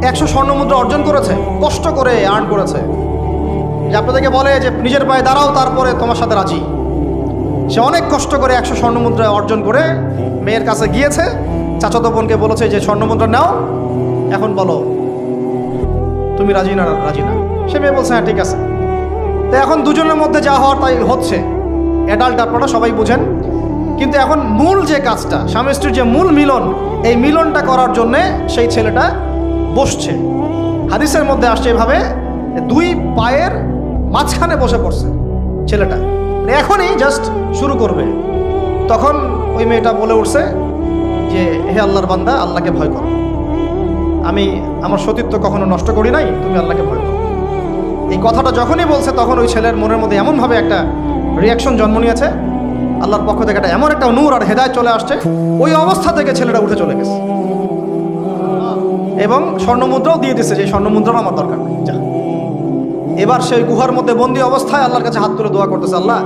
100 স্বর্ণমুদ্রা অর্জন করেছে, কষ্ট করে আর্ন করেছে। যে আপনাদেরকে বলে যে নিজের পায়ে দাঁড়াও, তারপরে তোমার সাথে রাজি। সে অনেক কষ্ট করে 100 স্বর্ণমুদ্রা অর্জন করে মেয়ের কাছে গিয়েছে, চাচাতো বোনকে বলেছে যে স্বর্ণমুদ্রা নাও, এখন বলো তুমি রাজি না। সে মেয়ে বলছে হ্যাঁ ঠিক আছে। তো এখন দুজনের মধ্যে যা হওয়ার তাই হচ্ছে, অ্যাডাল্ট আপনারা সবাই বুঝেন। কিন্তু এখন মূল যে কাজটা, স্বামী স্ত্রীর যে মূল মিলন, এই মিলনটা করার জন্যে সেই ছেলেটা বসছে। হাদিসের মধ্যে আসছে এভাবে, 2 পায়ের মাঝখানে বসে পড়ছে ছেলেটা, এখনই জাস্ট শুরু করবে। তখন ওই মেয়েটা বলে উঠছে যে হে আল্লাহর বান্দা, আল্লাহকে ভয় করো, আমি আমার সতীত্ব কখনো নষ্ট করি নাই, তুমি আল্লাহকে ভয় করো। এই কথাটা যখনই বলছে তখন ওই ছেলের মনের মধ্যে এমনভাবে একটা রিয়াকশন জন্ম নিয়েছে, আল্লাহর পক্ষ থেকে এমন একটা নূর আর হেদায়েত চলে আসছে, ওই অবস্থা থেকে ছেলেটা উঠে চলে গেছে এবং স্বর্ণমুদ্রাও দিয়ে দিচ্ছে, যে স্বর্ণমুদ্রাও আমার দরকার নেই, যা। এবার সেই গুহার মধ্যে বন্দি অবস্থায় আল্লাহর কাছে হাত তুলে দোয়া করতেছে, আল্লাহ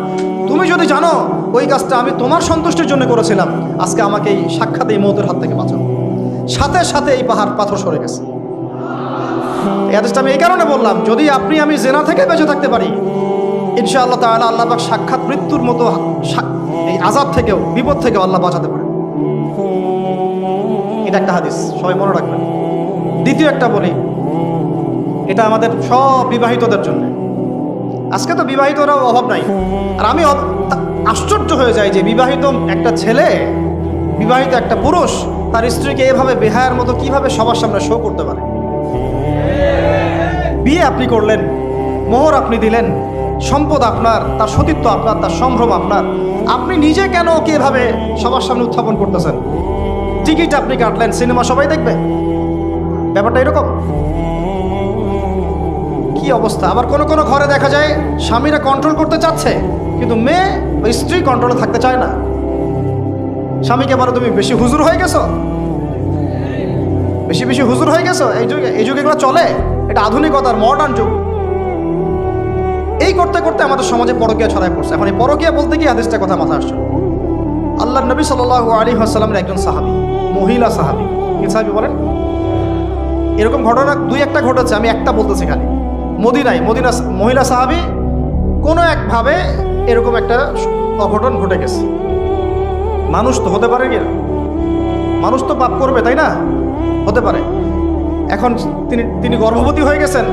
তুমি যদি জানো ওই কাজটা আমি তোমার সন্তুষ্টির জন্য করেছিলাম, আজকে আমাকে এই সাক্ষাৎ এই মৌতের হাত থেকে বাঁচাও। সাথে সাথে এই পাহাড় পাথর সরে গেছে। এই হাদিসটা আমি এই কারণে বললাম, যদি আমি জেনা থেকে বেঁচে থাকতে পারি, ইনশাআল্লাহ তাআলা আল্লাহ পাক সাক্ষাৎ মৃত্যুর মতো এই আযাব থেকেও, বিপদ থেকেও আল্লাহ বাঁচাতে পারে। এটা একটা হাদিস, সবাই মনে রাখবেন। দ্বিতীয় একটা বলি, এটা আমাদের সব বিবাহিতদের জন্য। আজকে তো বিবাহিতরাও অভাব নাই। আর আমি আশ্চর্য হয়ে যাই যে বিবাহিত একটা ছেলে, বিবাহিত একটা পুরুষ তার স্ত্রীকে এভাবে বেহায়ার মতো কিভাবে সবার সামনে শো করতে পারে। বিয়ে আপনি করলেন, মোহর আপনি দিলেন, সম্পদ আপনার, তার সতীত্ব আপনার, তার সম্ভ্রম আপনার, আপনি নিজে কেন ওকে এভাবে সবার সামনে উত্থাপন করতেছেন? টিকিট আপনি কাটলেন, সিনেমা সবাই দেখবে, ব্যাপারটা এরকম। কি অবস্থা! আবার কোন কোন ঘরে দেখা যায় স্বামীরা কন্ট্রোল করতে চাচ্ছে, কিন্তু মেয়ে ওই স্ত্রী কন্ট্রোলে থাকতে চায় না। স্বামীকে বলো তুমি বেশি হুজুর হয়ে গেছো, বেশি হুজুর হয়ে গেছো। এই যুগে এগুলো চলে, এটা আধুনিকতার মডার্ন যুগ। এই করতে করতে আমাদের সমাজে পরকীয়া ছড়ায় পড়ছে। এখন এই পরকীয়া বলতে গিয়ে হাদিসটা কথা মাথা আসছে। আল্লাহর নবী সাল্লাল্লাহু আলাইহি ওয়াসাল্লামের একজন সাহাবী, মহিলা সাহাবী, কি সাহাবী বলেন? এরকম ঘটনা 2-1টা ঘটেছে, আমি একটা বলতেছি খালি। মদিনা মহিলা সাহাবী কোনো একভাবে এরকম একটা অঘটন ঘটে গেছে। মানুষ তো হতে পারে কি? মানুষ তো পাপ করবে, তাই না? হতে পারে। এখন তিনি গর্ভবতী হয়ে গেছেন।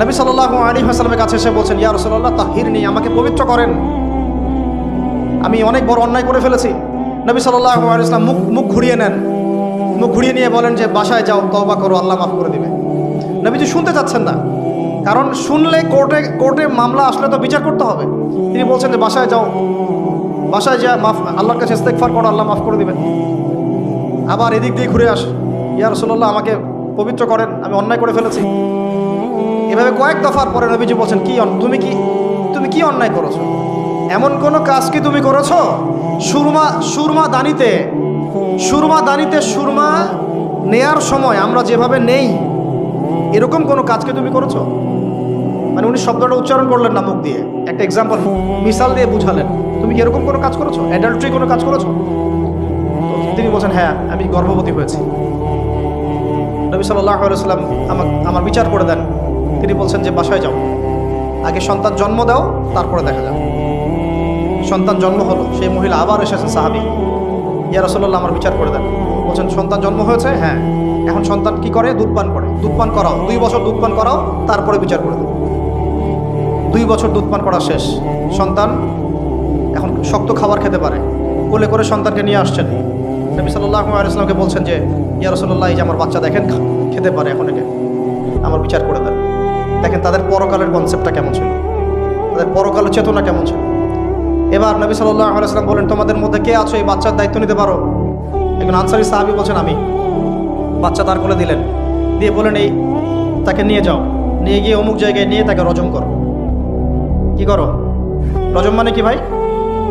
নবী সাল্লাল্লাহু আলাইহি ওয়াসাল্লামের কাছে এসে বলছেন, ইয়া রাসূলুল্লাহ তাহিরনি, আমাকে পবিত্র করেন, আমি অনেক বড় অন্যায় করে ফেলেছি। নবী সাল্লাল্লাহু আলাইহি ওয়াসাল্লাম মুখ ঘুরিয়ে নেন, মুখ ঘুরিয়ে নিয়ে বলেন যে বাসায় যাও, তওবা করো, আল্লাহ মাফ করে দিবে। নবীজি শুনতে চাচ্ছেন না, কারণ শুনলে কোর্টে মামলা আসলে তো বিচার করতে হবে। তিনি বলছেন যে বাসায় যাও, বাসায় যা আল্লাহর কাছে ইস্তেগফার করো, আল্লাহ মাফ করে দিবেন। আবার এদিক দিয়ে ঘুরে আস, ইয়া রাসূলুল্লাহ আমাকে পবিত্র করেন, আমি অন্যায় করে ফেলেছি। এভাবে কয়েক দফার পরে নবীজি বলছেন, তুমি কি অন্যায় করেছো? এমন কোনো কাজ কি তুমি করেছো? সুরমা দানিতে সুরমা নেয়ার সময় আমরা যেভাবে নেই, এরকম কোনো কাজকে তুমি করেছো? মানে উনি শব্দটা উচ্চারণ করলেন না মুখ দিয়ে, একটা এক্সাম্পল মিসাল দিয়ে বুঝালেন, তুমি কি এরকম কোনো কাজ করেছো? অ্যাডাল্ট্রি কোনো কাজ করেছো? তিনি বলছেন, হ্যাঁ, আমি গর্ভবতী হয়েছি। নবী সাল্লাল্লাহু আলাইহি ওয়াসাল্লাম আমার বিচার করে দেন। তিনি বলছেন যে বাসায় যাও, আগে সন্তান জন্ম দাও, তারপরে দেখা যাবে। সন্তান জন্ম হলো, সেই মহিলা আবার এসেছেন, সাহাবী, ইয়া রাসূলুল্লাহ আমার বিচার করে দেন। বলছেন সন্তান জন্ম হয়েছে, হ্যাঁ, এখন সন্তান কি করে? দুধ পান করাও, 2 বছর দুধ পান করাও, তারপরে বিচার করে দেব। 2 বছর দুধ পান করা শেষ, সন্তান এখন শক্ত খাবার খেতে পারে, কোলে করে সন্তানকে নিয়ে আসছেন। নবী সাল্লাল্লাহু আলাইহি ওয়াসাল্লামকে বলছেন যে ইয়া রাসূলুল্লাহ, এই যে আমার বাচ্চা দেখেন খেতে পারে, এখন একে আমার বিচার করে দেন। দেখেন তাদের পরকালের কনসেপ্টটা কেমন ছিল, তাদের পরকালের চেতনা কেমন ছিল। এবার নবী সাল্লাল্লাহু আলাইহি ওয়াসাল্লাম বলেন, তোমাদের মধ্যে কে আছো এই বাচ্চার দায়িত্ব নিতে পারো? একজন আনসারী সাহাবী বলছেন আমি। বাচ্চা তার কোলে দিলেন, দিয়ে বলেন এই তাকে নিয়ে যাও, নিয়ে গিয়ে অমুক জায়গায় নিয়ে তাকে রজম করো। কি করো? রজম মানে কি ভাই?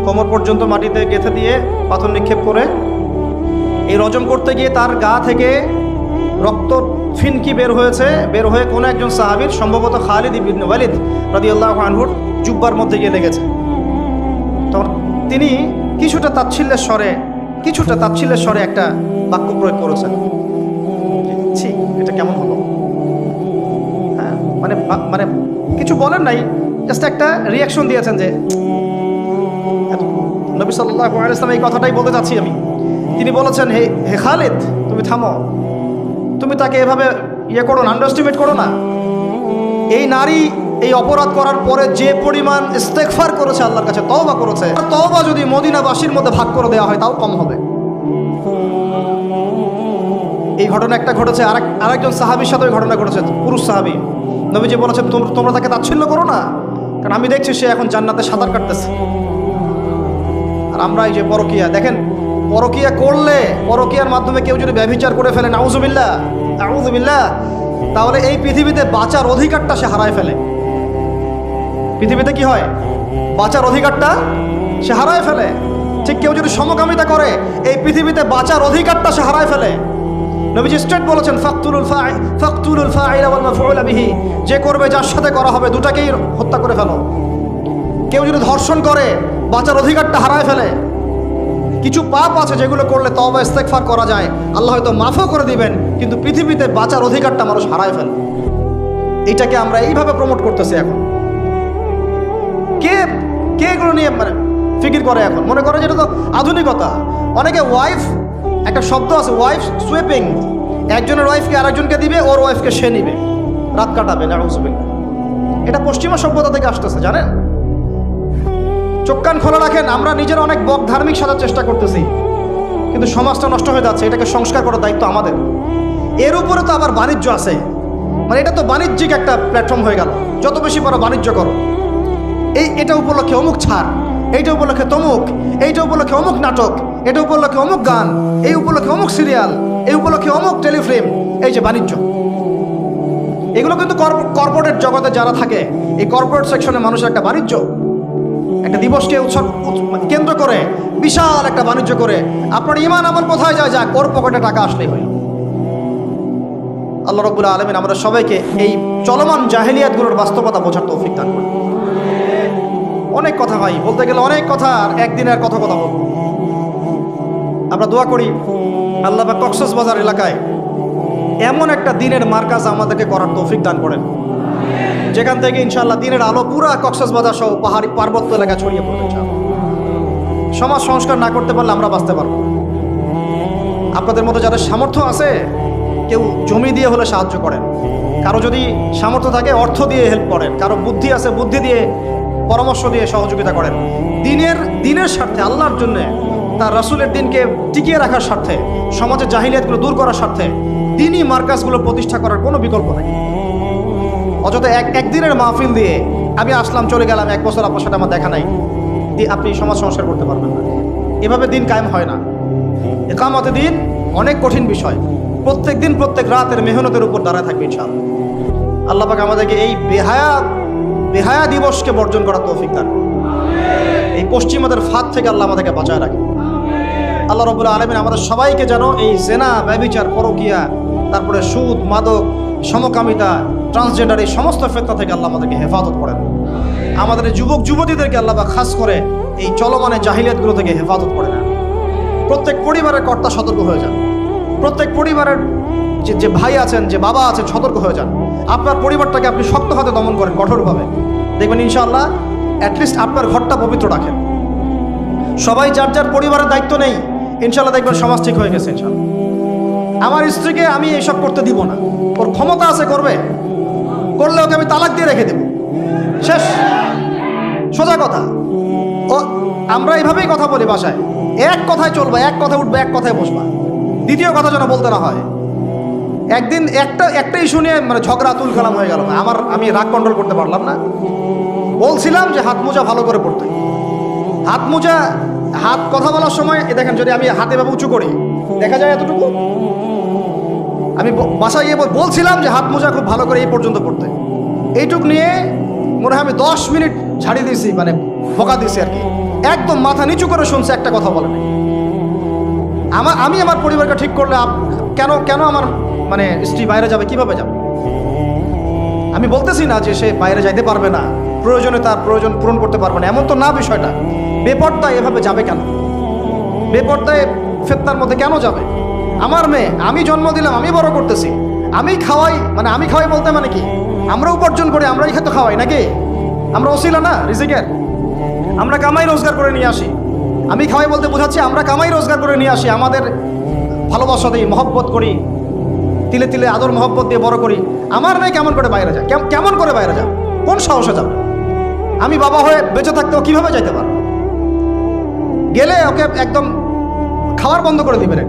কোমর পর্যন্ত মাটিতে গেঁথে দিয়ে পাথর নিক্ষেপ করে, এই রজম করতে গিয়ে তার গা থেকে রক্ত ফিনকি বের হয়ে কোনো একজন সাহাবীর, সম্ভবত খালিদ ইবনে ওয়ালিদ রাদিয়াল্লাহু আনহুর জুব্বার মধ্যে গিয়ে লেগেছে। তখন তিনি কিছুটা তাচ্ছিল্যের স্বরে একটা বাক্য প্রয়োগ করেছেন, ছি, এটা কেমন হলো? হ্যাঁ, মানে কিছু বলেন নাই, জাস্ট একটা রিয়াকশন দিয়েছেন যে নবী সাল্লাল্লাহু আলাইহি ওয়াসাল্লাম এই কথাটাই বলতে চাচ্ছি আমি। তিনি বলেছেন, হে খালিদ, তুমি থামো, তুমি তাকে এভাবে করো না, আন্ডারএস্টিমেট করো না। এই নারী এই অপরাধ করার পরে যে পরিমাণ ইস্তেগফার করেছে, আল্লাহর কাছে তওবা করেছে, তওবা যদি মদিনাবাসীর মধ্যে ভাগ করে দেওয়া হয় তাও কম হবে। এই ঘটনা একটা ঘটেছে, আরেকজন সাহাবীর সাথে ওই ঘটনা ঘটেছে, পুরুষ সাহাবী। নবীজি বলেছেন, তোমরা তাকে তাচ্ছিল্য করো না, কারণ আমি দেখছি সে এখন জান্নাতে সাঁতার কাটতেছে। আর আমরা এই যে পরকিয়া, দেখেন পরকিয়া করলে, পরকিয়ার মাধ্যমে কেউ যদি ব্যভিচার করে ফেলে, নাউযুবিল্লাহ, তাহলে এই পৃথিবীতে বাঁচার অধিকারটা সে হারায় ফেলে। পৃথিবীতে কি হয়? বাঁচার অধিকারটা সে হারায় ফেলে। ঠিক কেউ যদি সমকামিতা করে, এই পৃথিবীতে বাঁচার অধিকারটা সে হারায় ফেলে। নবীজি স্ট্রেট বলেছেন, ফাকতুলুল ফাইলা ওয়াল মাফউল বিহি, যে করবে যার সাথে করা হবে দুটাকেই হত্যা করে ফেলো। কেউ যদি ধর্ষণ করে, বাঁচার অধিকারটা হারায় ফেলে। কিছু পাপ আছে যেগুলো করলে তওবা ইস্তেগফার করা যায়, আল্লাহ হয়তো মাফও করে দিবেন, কিন্তু পৃথিবীতে বাঁচার অধিকারটা মানুষ হারায় ফেলে। এইটাকে আমরা এইভাবে প্রমোট করতেছি। এখন কে এগুলো নিয়ে ফিকির করে? এখন মনে করে যেটা তো আধুনিকতা। অনেকে একটা শব্দ আছে, ওয়াইফ সুইপিং, একজনের ওয়াইফকে আরেকজনকে দিবে, ওর ওয়াইফকে সে নিবে, রাত কাটাবে। নাউযুবিল্লাহ, এটা পশ্চিমা সভ্যতা থেকে আসতেছে, জানেন? চোখ কান খোলা রাখেন। আমরা নিজেরা অনেক ধার্মিক সাজার চেষ্টা করতেছি, কিন্তু সমাজটা নষ্ট হয়ে যাচ্ছে। এটাকে সংস্কার করার দায়িত্ব আমাদের। এর উপরে তো আবার বাণিজ্য আছে, মানে এটা তো বাণিজ্যিক একটা প্ল্যাটফর্ম হয়ে গেল। যত বেশি পারো বাণিজ্য করো। এটা উপলক্ষে অমুক ছাড়, এইটা উপলক্ষে তমুক, এইটা উপলক্ষে অমুক নাটক, এটা উপলক্ষে অমুক গান, এই উপলক্ষে অমুক সিরিয়াল, এই উপলক্ষে অমুক টেলিফিল্ম। এই যে বাণিজ্য, এগুলো কিন্তু কর্পোরেট জগতে যারা থাকে, এই কর্পোরেট সেকশনে মানুষের একটা বাণিজ্য, একটা দিবসকে কেন্দ্র করে বিশাল একটা বাণিজ্য করে আপনার ঈমান আমল কোথায় যায়? যাক, ওর পকেটে টাকা আসলেই হয়। আল্লাহ রাব্বুল আলামিন আমরা সবাইকে এই চলমান জাহেলিয়াতগুলোর বাস্তবতা বোঝার তৌফিক দান করুন। অনেক কথা ভাই, বলতে গেলে অনেক কথা, আর একদিনের কথা বলবো। আমরা দোয়া করি আল্লাহ পাক কক্সবাজার এলাকায় এমন একটা দিনের মার্কাজ আমাদেরকে করার তৌফিক দান করেন, যেখান থেকে ইনশাআল্লাহ দিনের আলো পুরা কক্সবাজার সহ পাহাড়ি পার্বত্য এলাকায় ছড়িয়ে পড়বে। সমাজ সংস্কার না করতে পারলে আমরা বাঁচতে পারবো। আপনাদের মতো যাদের সামর্থ্য আছে কেউ জমি দিয়ে হলে সাহায্য করেন, কারো যদি সামর্থ্য থাকে অর্থ দিয়ে হেল্প করেন, কারো বুদ্ধি আছে বুদ্ধি দিয়ে পরামর্শ দিয়ে সহযোগিতা করেন। দিনের স্বার্থে, আল্লাহর জন্য, তার রাসূলের দিনকে টিকিয়ে রাখার স্বার্থে, সমাজের জাহিলিয়াতগুলো দূর করার স্বার্থে দিনই মার্কাজগুলো প্রতিষ্ঠা করার কোনো বিকল্প নেই। অযথা একদিনের মাহফিল দিয়ে আমি আসলাম চলে গেলাম, 1 বছর আপনার সাথে আমার দেখা নাই, আপনি সমাজ সংস্কার করতে পারবেন না। এভাবে দিন কায়েম হয় না। ইকামতে দিন অনেক কঠিন বিষয়, প্রত্যেক দিন প্রত্যেক রাতের মেহনতের উপর দাঁড়ায় থাকবে ইনশাআল্লাহ। আল্লাহ পাক আমাদেরকে এই বেহায়া দিবসকে বর্জন করার তৌফিক দান, এই পশ্চিমাদের ফাঁদ থেকে আল্লাহ আমাদেরকে বাঁচায় রাখে। আল্লাহ রাব্বুল আলামিন আমাদের সবাইকে যেন এই জেনা, ব্যভিচার, পরকীয়া, তারপরে সুদ, মাদক, সমকামিতা, ট্রান্সজেন্ডার, এই সমস্ত ফিতনা থেকে আল্লাহ আমাদেরকে হেফাজত করেন। আমাদের যুবক যুবতীদেরকে আল্লাহ পাক খাস করে এই চলমানে জাহিলিয়াতগুলো থেকে হেফাজত করে নেন। প্রত্যেক পরিবারের কর্তা সতর্ক হয়ে যান, প্রত্যেক পরিবারের যে ভাই আছেন, যে বাবা আছেন, সতর্ক হয়ে যান। আপনার পরিবারটাকে আপনি শক্ত হাতে দমন করেন, কঠোরভাবে, দেখবেন ইনশাআল্লাহ অ্যাটলিস্ট আপনার ঘরটা পবিত্র রাখেন। সবাই যার যার পরিবারের দায়িত্ব নেই, ইনশাআল্লাহ দেখবেন সমাজ ঠিক হয়ে গেছে ইনশাআল্লাহ। আমার স্ত্রীকে আমি এইসব করতে দিব না, ওর ক্ষমতা আছে করবে, করলে ওকে আমি তালাক দিয়ে রেখে দেব, শেষ, সোজা কথা। ও আমরা এইভাবেই কথা বলি বাসায়, এক কথায় চলবা, এক কথায় উঠবে, এক কথায় বসবা, দ্বিতীয় কথা যেন বলতে না হয়। একদিন একটা ইস্যু নিয়ে মানে ঝগড়া তুল কালাম হয়ে গেল, আমি রাগ কন্ট্রোল করতে পারলাম না। বলছিলাম যে হাত মোজা ভালো করে পড়তে, হাত কথা বলার সময় দেখেন যদি আমি হাতে ভাবে উঁচু করি দেখা যায় এতটুকু। আমি বাসায় গিয়ে বলছিলাম যে হাত মোজা খুব ভালো করে এই পর্যন্ত পড়তে, এইটুক নিয়ে মনে হয় আমি 10 মিনিট ঝাড়িয়ে দিয়েছি, মানে বকা দিয়েছি আর কি। একদম মাথা নিচু করে শুনছে, একটা কথা বলে নাই। আমি আমার পরিবারকে ঠিক করলে কেন আমার মানে স্ত্রী বাইরে যাবে, কিভাবে যাবে? আমি বলতেছি না যে সে বাইরে যাইতে পারবে না, প্রয়োজনে তার প্রয়োজন পূরণ করতে পারবে না, এমন তো না বিষয়টা। বেপর্দায় এভাবে যাবে কেন? বেপর্দায় ফিতনার মধ্যে কেন যাবে? আমার মেয়ে, আমি জন্ম দিলাম, আমি বড় করতেছি, আমি খাওয়াই, মানে আমি খাওয়াই বলতে মানে কি, আমরা উপার্জন করে আমরাই খেতে খাওয়াই নাকি? আমরা ওসিলা না রিজিকের, আমরা কামাই রোজগার করে নিয়ে আসি। আমি খাওয়াই বলতে বোঝাচ্ছি আমরা কামাই রোজগার করে নিয়ে আসি, আমাদের ভালোবাসা দিই, মহব্বত করি, তিলে তিলে আদর মহব্বত দিয়ে বড় করি। আমার মেয়ে কেমন করে বাইরে যায়? কেমন করে বাইরে যাবে? কোন সাহসে যাবে? আমি বাবা হয়ে বেঁচে থাকতেও কিভাবে যাইতে পারবো? গেলে ওকে একদম খাওয়ার বন্ধ করে দিবেন।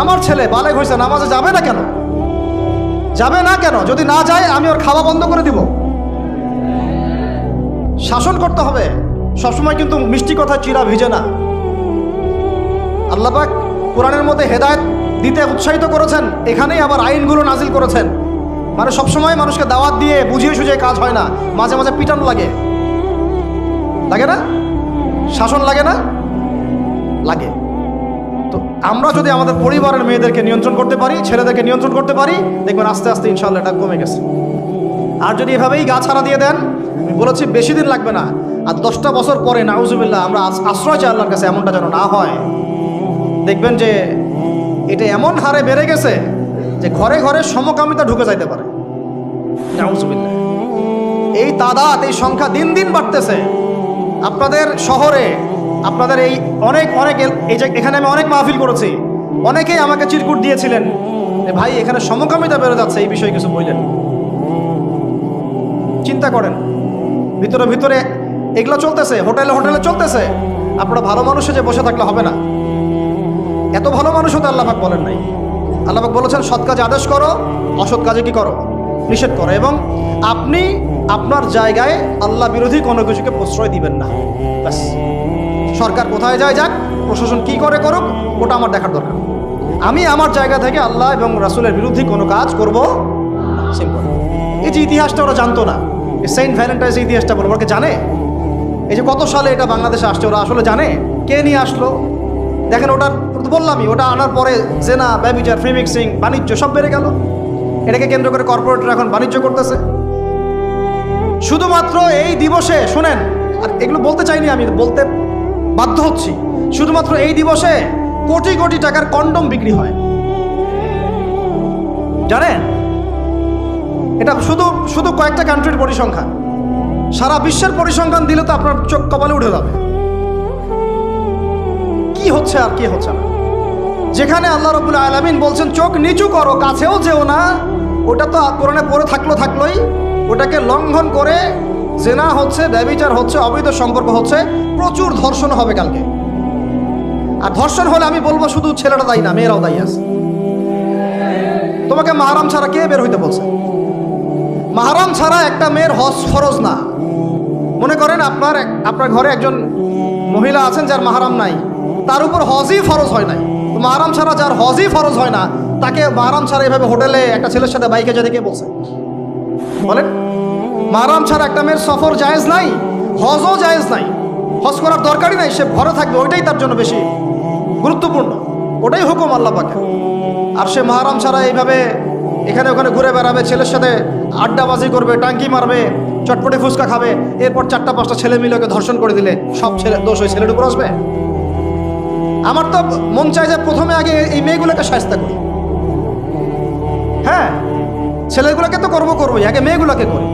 আমার ছেলে বালেগ হয়েছে, নামাজে যাবে না কেন? যাবে না কেন? যদি না যায় আমি ওর খাওয়া বন্ধ করে দিব। শাসন করতে হবে সবসময়, কিন্তু মিষ্টি কথা চিরা ভিজে না। আল্লাহ পাক কোরআনের মধ্যে হেদায়েত দিতে উৎসাহিত করেছেন, এখানেই আবার আইনগুলো নাজিল করেছেন। মানে সবসময় মানুষকে দাওয়াত দিয়ে বুঝিয়ে সুঝিয়ে কাজ হয় না, মাঝে মাঝে পিটানো লাগে না? শাসন লাগে না? লাগে। তো আমরা যদি আমাদের পরিবারের মেয়েদেরকে নিয়ন্ত্রণ করতে পারি, ছেলেদেরকে নিয়ন্ত্রণ করতে পারি, দেখবেন আস্তে আস্তে ইনশাআল্লাহ এটা কমে গেছে। আর যদি এভাবেই গা ছাড়া দিয়ে দেন, আমি বলেছি বেশি দিন লাগবে না, আর 10টা বছর পরে নাউজুবিল্লাহ আমরা আশ্রয় চাই আল্লাহর কাছে, এমনটা যেন না হয়। দেখবেন যে এটা এমন হারে বেড়ে গেছে যে ঘরে ঘরে সমকামিতা ঢুকে যাইতে পারে। নাউজুবিল্লাহ, এই তাদাদ, এই সংখ্যা দিন দিন বাড়তেছে। আপনাদের শহরে, আপনাদের এই অনেক এই যে এখানে আমি অনেক মাহফিল করেছি, অনেকেই আমাকে চিরকুট দিয়েছিলেন যে ভাই এখানে সমকামিতা বেড়ে যাচ্ছে, এই বিষয়ে কিছু বললেন। চিন্তা করেন, ভিতরে ভিতরে এগুলো চলতেছে, হোটেলে চলতেছে। আপনারা ভালো মানুষে যে বসে থাকলে হবে না, এত ভালো মানুষ হতে আল্লাহ পাক বলেন নাই। আল্লাহ পাক বলেছেন সৎ কাজে আদেশ করো, অসৎ কাজে কি করো? নিষেধ করো। এবং আপনি আপনার জায়গায় আল্লাহ বিরোধী কোনো কিছুকে প্রশ্রয় দিবেন না। ব্যাস, সরকার কোথায় যায় যাক, প্রশাসন কি করে করুক, ওটা আমার দেখার দরকার। আমি আমার জায়গা থেকে আল্লাহ এবং রাসূলের বিরুদ্ধে কোনো কাজ করব না। সিম্পল। এই যে ইতিহাসটা ওরা জানতো না, এই সেন্ট ভ্যালেন্টাইন্স ইতিহাসটা বলবো, ওরা জানে এই যে কত সালে এটা বাংলাদেশে আসছে, ওরা আসলে জানে কে নিয়ে আসলো? দেখেন, ওটা বললামই, ওটা আনার পরে জেনা, ব্যভিচার, ফ্রি মিক্সিং, বাণিজ্য সব বেড়ে গেল। এটাকে কেন্দ্র করে কর্পোরেটরা এখন বাণিজ্য করতেছে। শুধুমাত্র এই দিবসে, শুনেন, আর এগুলো বলতে চাইনি, আমি বলতে বাধ্য হচ্ছি, শুধুমাত্র এই দিবসে কোটি কোটি টাকার কন্ডম বিক্রি হয়, জানেন? এটা শুধু কয়েকটা কান্ট্রির পরিসংখ্যান। সারা বিশ্বের পরিসংখ্যান দিলে তো আপনার চোখ কপালে উঠে যাবে। কি হচ্ছে আর কি হচ্ছে না, যেখানে আল্লাহ রাব্বুল আলামিন বলছেন চোখ নিচু করো, কাছেও যেও না, ওটা তো কোরআনে পড়ে থাকলোই, ওটাকে লঙ্ঘন করে জেনা হচ্ছে, ব্যভিচার হচ্ছে, অবৈধ সম্পর্ক হচ্ছে, প্রচুর ধর্ষণ হবে কালকে। আর ধর্ষণ হলে আমি বলবো শুধু ছেলেটা দায়ী না, মেয়েরাও দায়ী আছে। তোমাকে মাহরাম ছাড়া কে বের হইতে বলছে? মাহরাম ছাড়া একটা মেয়ের হজ ফরজ না। মনে করেন আপনার ঘরে একজন মহিলা আছেন যার মাহরাম নাই, তার উপর হজই ফরজ হয় নাই। তো মাহরাম ছাড়া যার হজই ফরজ হয় না, তাকে মাহরাম ছাড়া এভাবে হোটেলে একটা ছেলের সাথে বাইকে যেতে কে বলছে? বলেন, মাহরাম ছাড়া একটা মেয়ের সফর জায়েজ নাই, হজও জায়েজ নাই, হজ করার দরকারই নাই, সে ঘরে থাকবে, ওইটাই তার জন্য বেশি গুরুত্বপূর্ণ, ওটাই হুকুম আল্লাহ পাকের। আর সে মাহরাম ছাড়া এইভাবে এখানে ওখানে ঘুরে বেড়াবে, ছেলের সাথে আড্ডাবাজি করবে, টাঙ্কি মারবে, চটপটি ফুচকা খাবে, এরপর 4-5টা ছেলে মিলে ওকে ধর্ষণ করে দিলে সব ছেলে দোষ ওই ছেলের উপর আসবে? আমার তো মন চায় যে প্রথমে আগে এই মেয়েগুলোকে শায়েস্তা করি। হ্যাঁ, ছেলেগুলোকে তো করবোই, আগে মেয়েগুলোকে করি।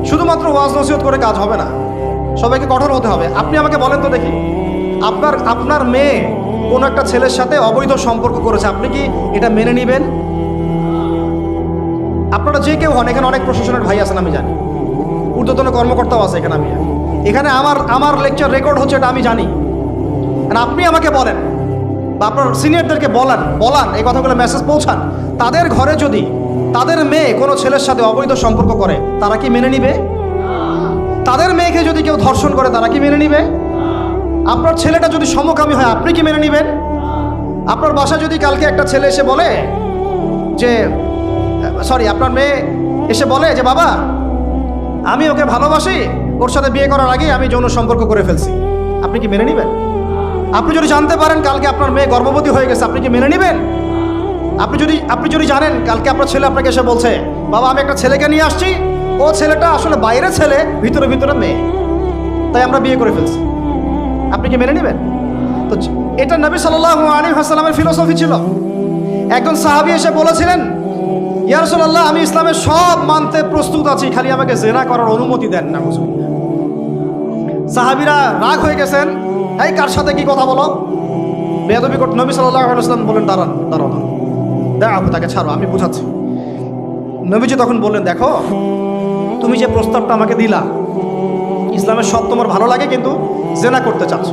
শুধুমাত্র ওয়াজ নসিহত করে কাজ হবে না, সবাইকে কঠোর হতে হবে। আপনি আমাকে বলেন তো দেখি, আপনার মেয়ে কোন একটা ছেলের সাথে অবৈধ সম্পর্ক করেছে, আপনি কি এটা মেনে নেবেন? আপনারা যে কেউ হন, এখানে অনেক প্রশাসনের ভাই আছেন আমি জানি, ঊর্ধ্বতন কর্মকর্তাও আছে এখানে, এখানে আমার লেকচার রেকর্ড হচ্ছে, এটা আমি জানি। আপনি আমাকে বলেন বা আপনার সিনিয়রদেরকে বলান এই কথাগুলো মেসেজ পৌঁছান, তাদের ঘরে যদি তাদের মেয়ে কোনো ছেলের সাথে অবৈধ সম্পর্ক করে, তারা কি মেনে নিবে? তাদের মেয়েকে যদি কেউ ধর্ষণ করে, তারা কি মেনে নিবে? আপনার ছেলেটা যদি সমকামী হয়, আপনি কি মেনে নেবেন? আপনার বাসায় যদি কালকে একটা ছেলে এসে বলে যে আপনার মেয়ে এসে বলে যে বাবা আমি ওকে ভালোবাসি, ওর সাথে বিয়ে করার আগে আমি যৌন সম্পর্ক করে ফেলছি, আপনি কি মেনে নেবেন? আপনি যদি জানতে পারেন কালকে আপনার মেয়ে গর্ভবতী হয়ে গেছে, আপনি কি মেনে নেবেন? আপনি যদি জানেন কালকে আপনার ছেলে আপনাকে এসে বলছে বাবা আমি একটা ছেলেকে নিয়ে আসছি, ও ছেলেটা আসলে বাইরের ছেলে, ভিতরে ভিতরে মেয়ে, তাই আমরা বিয়ে করে ফেলছি, আপনি কি মেনে নেবেন? তো এটা নবী সাল্লাল্লাহু আলাইহি ওয়াসাল্লামের ফিলোসফি ছিল। একজন সাহাবী এসে বলেছিলেন ইয়া রাসূলুল্লাহ আমি ইসলামের সব মানতে প্রস্তুত আছি, খালি আমাকে জেনা করার অনুমতি দেন না। সাহাবীরা রাগ হয়ে গেছেন, এই কার সাথে কি কথা বলো, বেয়াদবি করতে। নবী সাল্লাল্লাহু আলাইহি ওয়াসাল্লাম বলেন দাঁড়ান, দেখো তাকে ছাড়ো, আমি বুঝাচ্ছি। নবীজি তখন বললেন দেখো তুমি যে প্রস্তাবটা আমাকে দিলা, ইসলামের সব তোমার ভালো লাগে, কিন্তু জেনা করতে চাচ্ছ,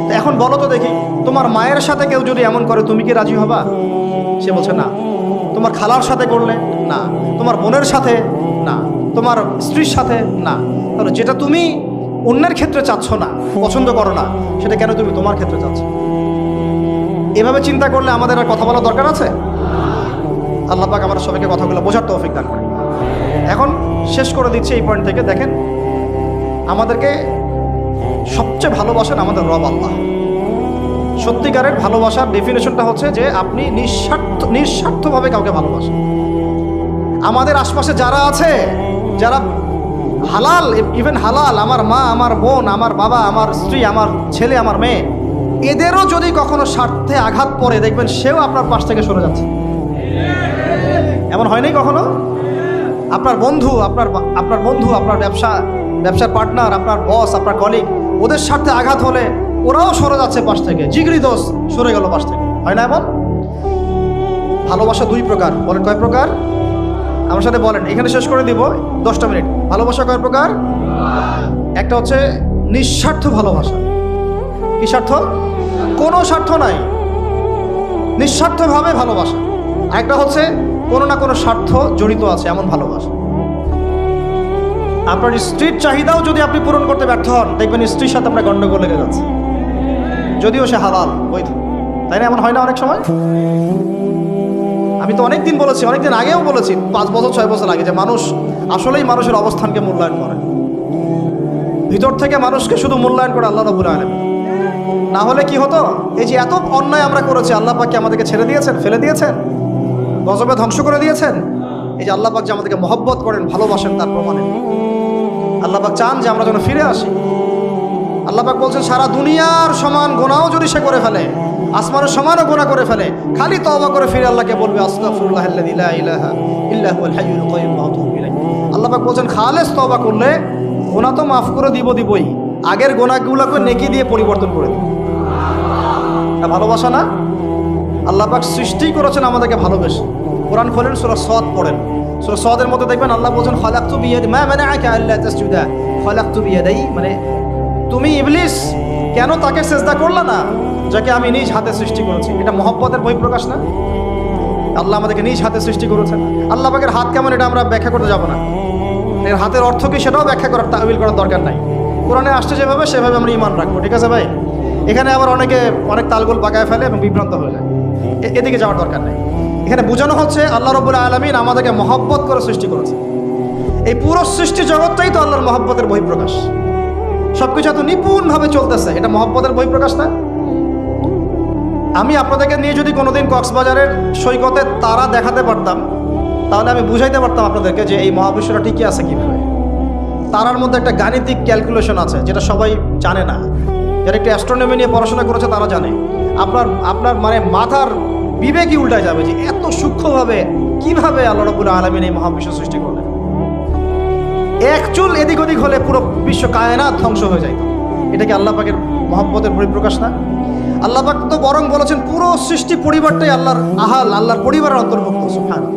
তো এখন বলো তো দেখি তোমার মায়ের সাথে কেউ যদি এমন করে তুমি কি রাজি হবা? সে বলছে না। তোমার খালার সাথে করলে না, তোমার বোনের সাথে না, তোমার স্ত্রীর সাথে না, তাহলে যেটা তুমি অন্যের ক্ষেত্রে চাচ্ছ না, পছন্দ করো না, সেটা কেন তুমি তোমার ক্ষেত্রে চাচ্ছ? এভাবে চিন্তা করলে আমাদের আর কথা বলার দরকার আছে? আল্লাহ পাক আমাদের সবাইকে কথাগুলো বোঝার তৌফিক দান করে। এখন শেষ করে দিচ্ছি এই পয়েন্ট থেকে। দেখেন, আমাদেরকে সবচেয়ে ভালোবাসেন আমাদের রব আল্লাহ। সত্যিকারের ভালোবাসার ডেফিনেশনটা হচ্ছে যে আপনি নিঃস্বার্থভাবে কাউকে ভালোবাসেন। আমাদের আশপাশে যারা আছে, যারা হালাল, ইভেন হালাল, আমার মা, আমার বোন, আমার বাবা, আমার স্ত্রী, আমার ছেলে, আমার মেয়ে, এদেরও যদি কখনো স্বার্থে আঘাত পড়ে, দেখবেন সেও আপনার পাশ থেকে সরে যাচ্ছে। এমন হয় নাই কখনো? আপনার বন্ধু, আপনার ব্যবসার পার্টনার, আপনার বস, আপনার কলিগ, ওদের স্বার্থে আঘাত হলে ওরাও সরে যাচ্ছে পাশ থেকে, জিগরি দোষ সরে গেল পাশ থেকে, হয় না এমন? ভালোবাসা দুই প্রকার, বলেন কয় প্রকার? আমার সাথে বলেন, এখানে শেষ করে দিব 10টা মিনিট। ভালোবাসা কয় প্রকার? একটা হচ্ছে নিঃস্বার্থ ভালোবাসা। কি স্বার্থ? কোনো স্বার্থ নাই, নিঃস্বার্থভাবে ভালোবাসা। একটা হচ্ছে কোনো না কোনো স্বার্থ জড়িত আছে এমন ভালোবাসা। আপনার স্ত্রীর চাহিদাও যদি আপনি পূরণ করতে ব্যর্থ হন, দেখবেন স্ত্রীর সাথে আপনার গন্ডগোল লেগে যাচ্ছে, যদিও সে হালাল বৈধ, তাই না? এমন হয় না অনেক সময়? আমি তো অনেকদিন বলেছি, অনেকদিন আগেও বলেছি, 5 বছর 6 বছর আগে, যে মানুষ আসলেই মানুষের অবস্থানকে মূল্যায়ন করে, ভিতর থেকে মানুষকে শুধু মূল্যায়ন করে আল্লাহ রাব্বুল আলামিন। না হলে কি হতো? এই যে এত অন্যায় আমরা করেছি, আল্লাহ পাক কি আমাদেরকে ছেড়ে দিয়েছেন, ফেলে দিয়েছেন, গজবে ধ্বংস করে দিয়েছেন? এই যে আল্লাহ পাক যে আমাদেরকে মহব্বত করেন, ভালোবাসেন, তার প্রমাণে আল্লাহ পাক চান যে আমরা যেন ফিরে আসি। আল্লাহ পাক বলছেন সারা দুনিয়ার সমান গুনাহও যদি সে করে ফেলে, আসমানের সমানও গুনাহ করে ফেলে, খালি তওবা করে ফিরে আল্লাহকে বলবে আস্তাগফিরুল্লাহাল্লাযী লা ইলাহা ইল্লা হুয়াল হাইয়ুল কাইয়্যুম ওয়া আতুবু ইলাইহি। আল্লাহ পাক বলছেন খালেস তওবা করলে গুনাহ তো মাফ করে দিবই, আগের গুনাহগুলোকে নেকি দিয়ে পরিবর্তন করে দিব। এটা ভালোবাসা না? আল্লাহ পাক সৃষ্টি করেছেন আমাদেরকে ভালোবেসে। কোরআন খোলেন, সূরা সদ পড়েন, সূরা সদের মধ্যে দেখবেন আল্লাহ বলছেন খালাকতু বিয়াদি মা মানাআকা আল্লা তাসজুদা খালাকতু বিয়াদাই, মানে তুমি ইবলিস কেন তাকে সিজদা করলা না যাকে আমি নিজ হাতে সৃষ্টি করেছি। এটা মহব্বতের বহিঃপ্রকাশ না? আল্লাহ আমাদেরকে নিজ হাতে সৃষ্টি করেছেন। আল্লাহ পাকের হাত কেমন এটা আমরা ব্যাখ্যা করতে যাব না, এর হাতের অর্থ কি সেটাও ব্যাখ্যা করার তাওয়িল করার দরকার নাই। কোরআনে আসছে যেভাবে সেভাবে আমরা ঈমান রাখবো, ঠিক আছে ভাই? এখানে আবার অনেকে অনেক তালগোল পাকায় ফেলে এবং বিভ্রান্ত হয়ে যায়, এদিকে যাওয়ার দরকার নেই। এখানে বোঝানো হচ্ছে আল্লাহ রাব্বুল আলামিন আমাদেরকে মহব্বত করে সৃষ্টি করেছে। এই পুরো সৃষ্টি জগৎটাই তো আল্লাহর মহব্বতের বহিঃপ্রকাশ। সবকিছু এত নিপুণভাবে চলতেছে, এটা মহব্বতের বহিঃপ্রকাশ না? আমি আপনাদেরকে নিয়ে যদি কোনোদিন কক্সবাজারের সৈকতে তারা দেখাতে পারতাম, তাহলে আমি বুঝাইতে পারতাম আপনাদেরকে যে এই মহাবিশ্বটা ঠিকই আছে কীভাবে। তারার মধ্যে একটা গাণিতিক ক্যালকুলেশন আছে যেটা সবাই জানে না। যারা একটু অ্যাস্ট্রোনমি নিয়ে পড়াশোনা করেছে তারা জানে। আপনার মানে মাথার বিবেকই উল্টায় যাবে যে এত সূক্ষ্মভাবে কিভাবে আল্লাহ রাব্বুল আলামিন এই মহাবিশ্ব সৃষ্টি করলেন। এক চুল এদিক ওদিক হলে পুরো বিশ্ব কায়নাত ধ্বংস হয়ে যায়। এটা কি আল্লাহ পাকের মহব্বতের পরিপ্রকাশ না? আল্লাহ পাক তো বরং বলেছেন পুরো সৃষ্টি পরিবারটাই আল্লাহর আহাল, আল্লাহর পরিবারের অন্তর্ভুক্ত। সুবহানাল্লাহ।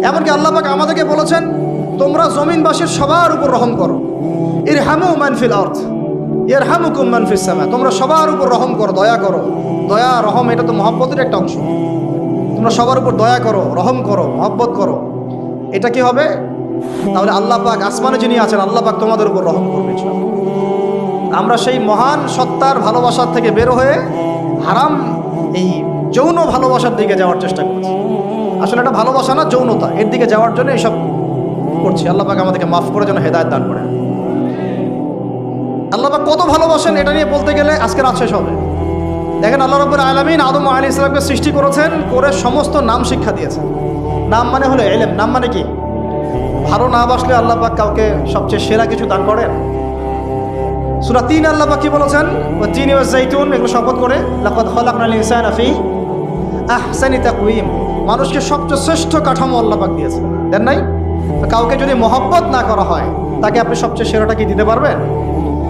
এমনকি আল্লাহ পাক আমাদেরকে বলেছেন তোমরা জমিনবাসীর সবার উপর রহম করো, ইরহামু মান ফিল আরদ ইয়ারহামুকুম মান ফিস সামা, তোমরা সবার উপর রহম করো, দয়া করো। দয়া রহম এটা তো মহব্বতের একটা অংশ। তোমরা সবার উপর দয়া করো, রহম করো, মহব্বত করো। এটা কি হবে? তাহলে আল্লাহ পাক আসমানে যিনি আছেন আল্লাহ পাক তোমাদের উপর রহম করবে ইনশাআল্লাহ। আমরা সেই মহান সত্তার ভালোবাসার থেকে বের হয়ে হারাম এই যৌন ভালোবাসার দিকে যাওয়ার চেষ্টা করছি। আসলে এটা ভালোবাসা না, যৌনতা, এর দিকে যাওয়ার জন্য এইসব করছি। আল্লাহ পাক আমাদেরকে মাফ করে যেন হেদায়েত দান করেন। আল্লাহ পাক কত ভালোবাসেন এটা নিয়ে বলতে গেলে আজকে রাত শেষ হবে। দেখেন আল্লাহ রাব্বুল আলামিন আদম আলাইহিস সালামকে সৃষ্টি করেছেন, করে সমস্ত নাম শিক্ষা দিয়েছেন। নাম মানে হলো ইলম। নাম মানে কি? ভালো না বাসলে আল্লাহ পাক কাউকে সবচেয়ে সেরা কিছু দান করেন। সূরা ৩ আল্লাহ পাক কি বলেছেন? ওয়া তিনি ওয়াজ জাইতুন, এগুলো শপথ করে লাকাদ খালাকনাল ইনসানা ফি আহসানি তাকওয়িম, মানুষকে সবচেয়ে শ্রেষ্ঠ কাঠামো আল্লাহ পাক দিয়েছেন, দেন নাই? কাউকে যদি মহব্বত না করা হয় তাকে আপনি সবচেয়ে সেরাটা কি দিতে পারবেন?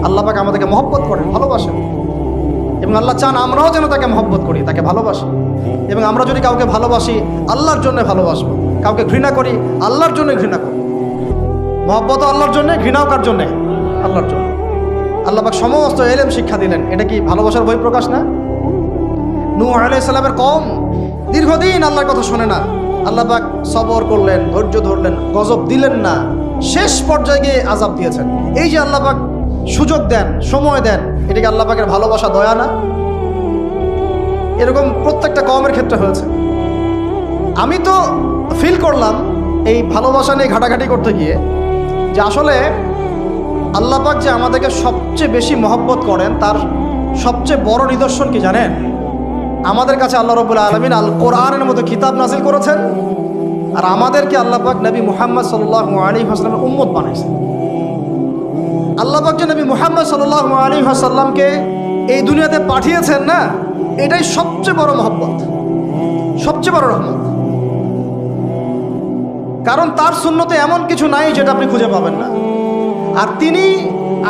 আল্লাহ পাক আমাদেরকে মহব্বত করেন, ভালোবাসেন, এবং আল্লাহ চান আমরাও যেন তাকে মহব্বত করি, তাকে ভালোবাসি। এবং আমরা যদি কাউকে ভালোবাসি আল্লাহর জন্য ভালোবাসবো, কাউকে ঘৃণা করি আল্লাহর জন্য ঘৃণা করি। মহব্বতও আল্লাহর জন্য, ঘৃণাও কার জন্যে? আল্লাহর জন্য। আল্লাহ পাক সমস্ত ইলম শিক্ষা দিলেন, এটা কি ভালোবাসার বহিঃপ্রকাশ না? নূহ আলাইহিস সালামের কওম দীর্ঘদিন আল্লাহর কথা শোনে না, আল্লাহ পাক সবর করলেন, ধৈর্য ধরলেন, গজব দিলেন না, শেষ পর্যায়ে গিয়ে আযাব দিয়েছেন। এই যে আল্লাহ পাক সুযোগ দেন, সময় দেন, এটা কি আল্লাহ পাকের ভালোবাসা, দয়া না? এরকম প্রত্যেকটা কওমের ক্ষেত্রে হয়েছে। আমি তো ফিল করলাম এই ভালোবাসা নিয়ে ঘাটাঘাটি করতে গিয়ে যে আসলে আল্লাহ পাক যে আমাদেরকে সবচেয়ে বেশি মহব্বত করেন তার সবচেয়ে বড় নিদর্শন কি জানেন? আমাদের কাছে আল্লাহ রাব্বুল আলামিন আল কোরআনের মতো কিতাব নাজিল করেছেন, আর আমাদেরকে আল্লাহ পাক নবী মুহাম্মদ সাল্লাল্লাহু আলাইহি ওয়াসাল্লামের উম্মত বানাইছেন। আল্লাহ পাক যে নবী মুহাম্মদ সাল্লাল্লাহু আলাইহি ওয়াসাল্লামকে এই দুনিয়াতে পাঠিয়েছেন না, এটাই সবচেয়ে বড় মহব্বত, সবচেয়ে বড় রহমত। কারণ তার সুন্নতে এমন কিছু নাই যেটা আপনি খুঁজে পাবেন না। আর তিনি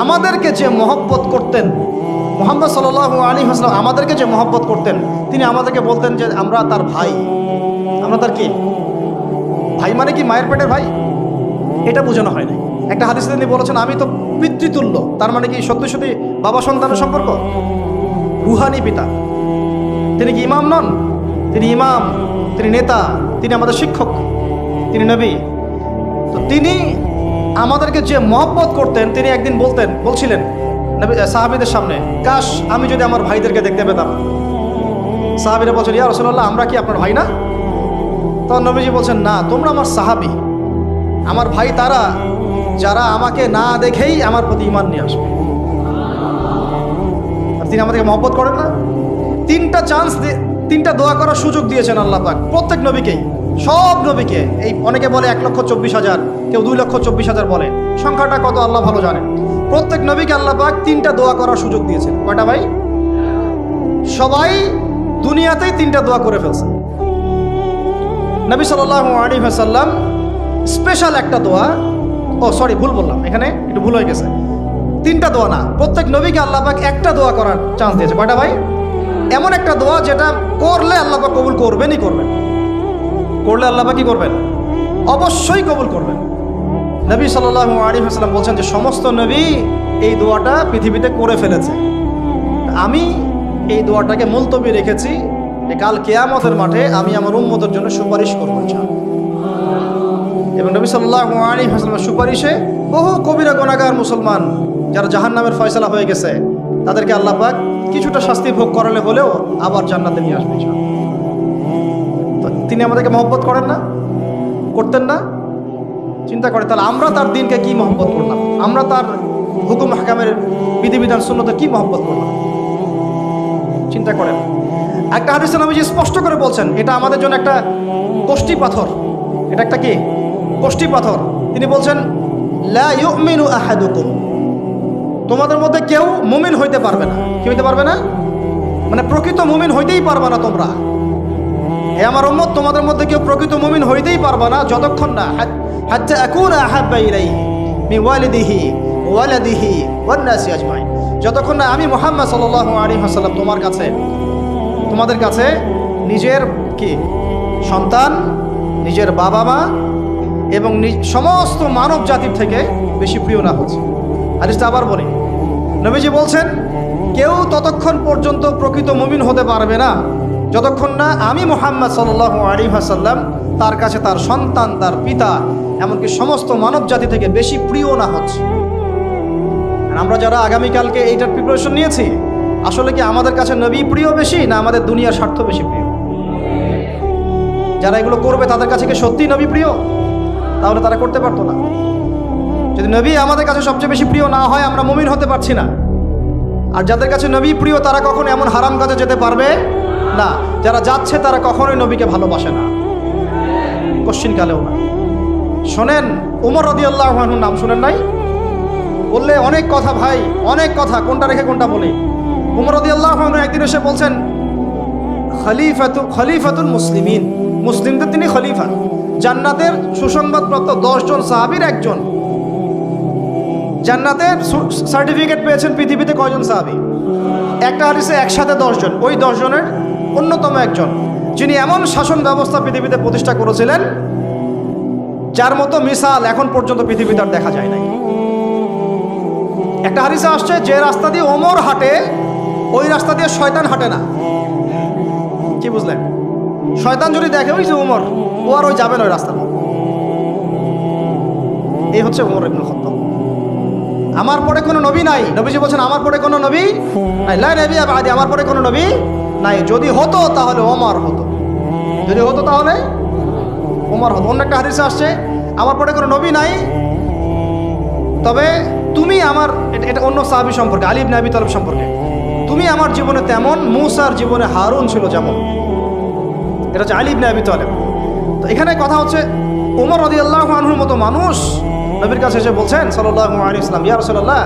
আমাদেরকে যে মহব্বত করতেন, মুহাম্মদ সাল্লাল্লাহু আলাইহি ওয়াসাল্লাম আমাদেরকে যে মহব্বত করতেন, তিনি আমাদেরকে বলতেন যে আমরা তার ভাই। আমরা তার কি ভাই? মানে কি মায়ের পেটের ভাই? এটা বোঝানো হয় না। একটা হাদিসে তিনি বলেছেন আমি তো পিতৃতুল্য, তার মানে কি সত্যি সত্যি বাবা সন্তানের সম্পর্ক? রুহানি পিতা। তিনি কি ইমাম নন? তিনি ইমাম, তিনি নেতা, তিনি আমাদের শিক্ষক, তিনি নবী। তো তিনি আমাদেরকে যে মহব্বত করতেন, তিনি একদিন বলছিলেন নবী সাহাবীদের সামনে, কাশ আমি যদি আমার ভাইদেরকে দেখতে পেতাম। সাহাবীরা বলছেন ইয়া রাসূলুল্লাহ আমরা কি আপনার ভাই না? তখন নবীজি বলছেন না, তোমরা আমার সাহাবী, আমার ভাই তারা যারা আমাকে না দেখেই আমার প্রতি ঈমান নিয়ে আসবে। আর তিনি আমাদেরকে মহব্বত করেন না? তিনটা দোয়া করার সুযোগ দিয়েছেন আল্লাহ পাক প্রত্যেক নবীকেই, সব নবীকে। এই অনেকে বলে 1,24,000, কেউ 2,24,000 বলে, সংখ্যাটা কত আল্লাহ ভালো জানেন। প্রত্যেক নবীকে আল্লাহ পাক 3টা দোয়া করার সুযোগ দিয়েছেন। কয়টা ভাই? সবাই দুনিয়াতেই 3টা দোয়া করে ফেলছে। নবী সাল্লাল্লাহু আলাইহি ওয়াসাল্লাম স্পেশাল একটা দোয়া, ভুল বললাম, এখানে একটু ভুল হয়ে গেছে। 3টা দোয়া না, প্রত্যেক নবীকে আল্লাহ পাক একটা দোয়া করার চান্স দিয়েছে। কয়টা ভাই? এমন একটা দোয়া যেটা করলে আল্লাহ পাক কবুল করবেনই করবেন, করলে আল্লাহ পাক কি করবেন? অবশ্যই কবুল করবেন। নবী সাল্লাল্লাহু আলাইহি ওয়াসাল্লাম বলছেন যে সমস্ত নবী এই দোয়াটা পৃথিবীতে করে ফেলেছে, আমি এই দোয়াটাকে মুলতবি রেখেছি যে কাল কিয়ামতের মাঠে আমি আমার উম্মতের জন্য সুপারিশ করব ইনশাআল্লাহ। এবং নবী সাল্লাল্লাহু আলাইহি ওয়াসাল্লামের সুপারিশে বহু কবিরা গুনাহগার মুসলমান যারা জাহান্নামের ফয়সালা হয়ে গেছে তাদেরকে আল্লাহ পাক কিছুটা শাস্তি ভোগ করালে হলেও আবার জান্নাতে নিয়ে আসবে ইনশাআল্লাহ। তো তিনি আমাদেরকে মহব্বত করেন না? করতেন না? চিন্তা করে তাহলে আমরা তার দিনকে কি মহব্বত করলাম, আমরা তার হুকুম হাকামের বিধিবিধান সুন্নতে কি মহব্বত করলাম, চিন্তা করেন। একটা হাদিসে নবীজি স্পষ্ট করে বলছেন এটা আমাদের জন্য একটা কষ্টি পাথর, এটা একটা কি কষ্টি পাথর। তিনি বলছেন লা ইউমিনু আহাদুকুম, তোমাদের মধ্যে কেউ মুমিন হইতে পারবে না। কি হইতে পারবে না? মানে প্রকৃত মুমিন হইতেই পারবে না তোমরা, হে আমার উম্মত, তোমাদের মধ্যে কেউ প্রকৃত মুমিন হইতেই পারবে না যতক্ষণ না হাত্তা আকুনা আহাব্বা ইলাইহি মিন ওয়ালিদিহি ওয়ালাদিহি ওয়ান নাসি আজমাইন, যতক্ষণ না আমি মুহাম্মদ সাল্লাল্লাহু আলাইহি ওয়াসাল্লাম তোমাদের কাছে নিজের কি সন্তান, নিজের বাবা মা এবং সমস্ত মানব জাতির থেকে বেশি প্রিয় না হচ্ছে। হাদিসটা আবার বলি, নবীজি বলছেন কেউ ততক্ষণ পর্যন্ত প্রকৃত মুমিন হতে পারবে না যতক্ষণ না আমি মুহাম্মদ সাল্লাল্লাহু আলাইহি ওয়াসাল্লাম তার কাছে তার সন্তান, তার পিতা, এমনকি সমস্ত মানব জাতি থেকে বেশি প্রিয় না হচ্ছে। আমরা যারা আগামীকালকে এইটার প্রিপারেশন নিয়েছি, আসলে কি আমাদের কাছে নবী প্রিয় বেশি না আমাদের দুনিয়ার স্বার্থ বেশি প্রিয়? যারা এগুলো করবে তাদের কাছে কি সত্যি নবী প্রিয়? তাহলে তারা করতে পারতো না। যদি নবী আমাদের কাছে সবচেয়ে বেশি প্রিয় না হয়, আমরা মুমিন হতে পারছি না। আর যাদের কাছে নবী প্রিয় তারা কখনো এমন হারাম কাজে যেতে পারবে না। যারা যাচ্ছে তারা কখনোই নবীকে ভালোবাসে না, কশ্চিনকালেও না। শোনেন, উমর রাদিয়াল্লাহু আনহুর নাম শুনেন নাই? বললে অনেক কথা ভাই, অনেক কথা, কোনটা রেখে কোনটা বলি। উমর রাদিয়াল্লাহু আনহু একদিন এসে বলছেন খলিফাতুল মুসলিমিন, মুসলিমদের তিনি খলিফা, জান্নাতের সুসংবাদপ্রাপ্ত 10 জন সাহাবীর একজন। জান্নাতের সার্টিফিকেট পেয়েছেন পৃথিবীতে কয়জন সাহাবী? একটা হাদিসে একসাথে 10 জন, ওই 10 জনের অন্যতম একজন, যিনি এমন শাসন ব্যবস্থা পৃথিবীতে প্রতিষ্ঠা করেছিলেন যার মতো মিসাল এখন পর্যন্ত পৃথিবীতে আর দেখা যায় নাই। একটা হাদিসে আসছে যে রাস্তা দিয়ে ওমর হাঁটে ওই রাস্তা দিয়ে শয়তান হাঁটে না। কি বুঝলেন? শয়তান যদি দেখে ওই যে ওমর, ও আর ওই যাবে না ওই রাস্তা। এই হচ্ছে ওমর ইবনে খাত্তাব। আমার পরে কোনো নবী নাই, নবীজি বলছেন আমার পরে কোনো নবী নাই, লা নবিয়্যা বাদি, আমার পরে কোনো নবী নাই। যদি হতো তাহলে ওমর হতো, যদি হতো তাহলে ওমর হতো। অন্য একটা হাদিসে আসছে আমার পরে কোনো নবী নাই, তবে তুমি আমার, এটা অন্য সাহাবী সম্পর্কে, আলী ইবনে আবি তালিব সম্পর্কে, তুমি আমার জীবনে তেমন মূসার জীবনে হারুন ছিল যেমন। এটা হচ্ছে আলী ইবনে আবি তালিব। তো এখানে কথা হচ্ছে ওমর রাদিয়াল্লাহু আনহুর মতো মানুষ নবীর কাছে এসে বলছেন সাল্লাল্লাহু আলাইহি ওয়াসাল্লাম, ইয়া রাসূলুল্লাহ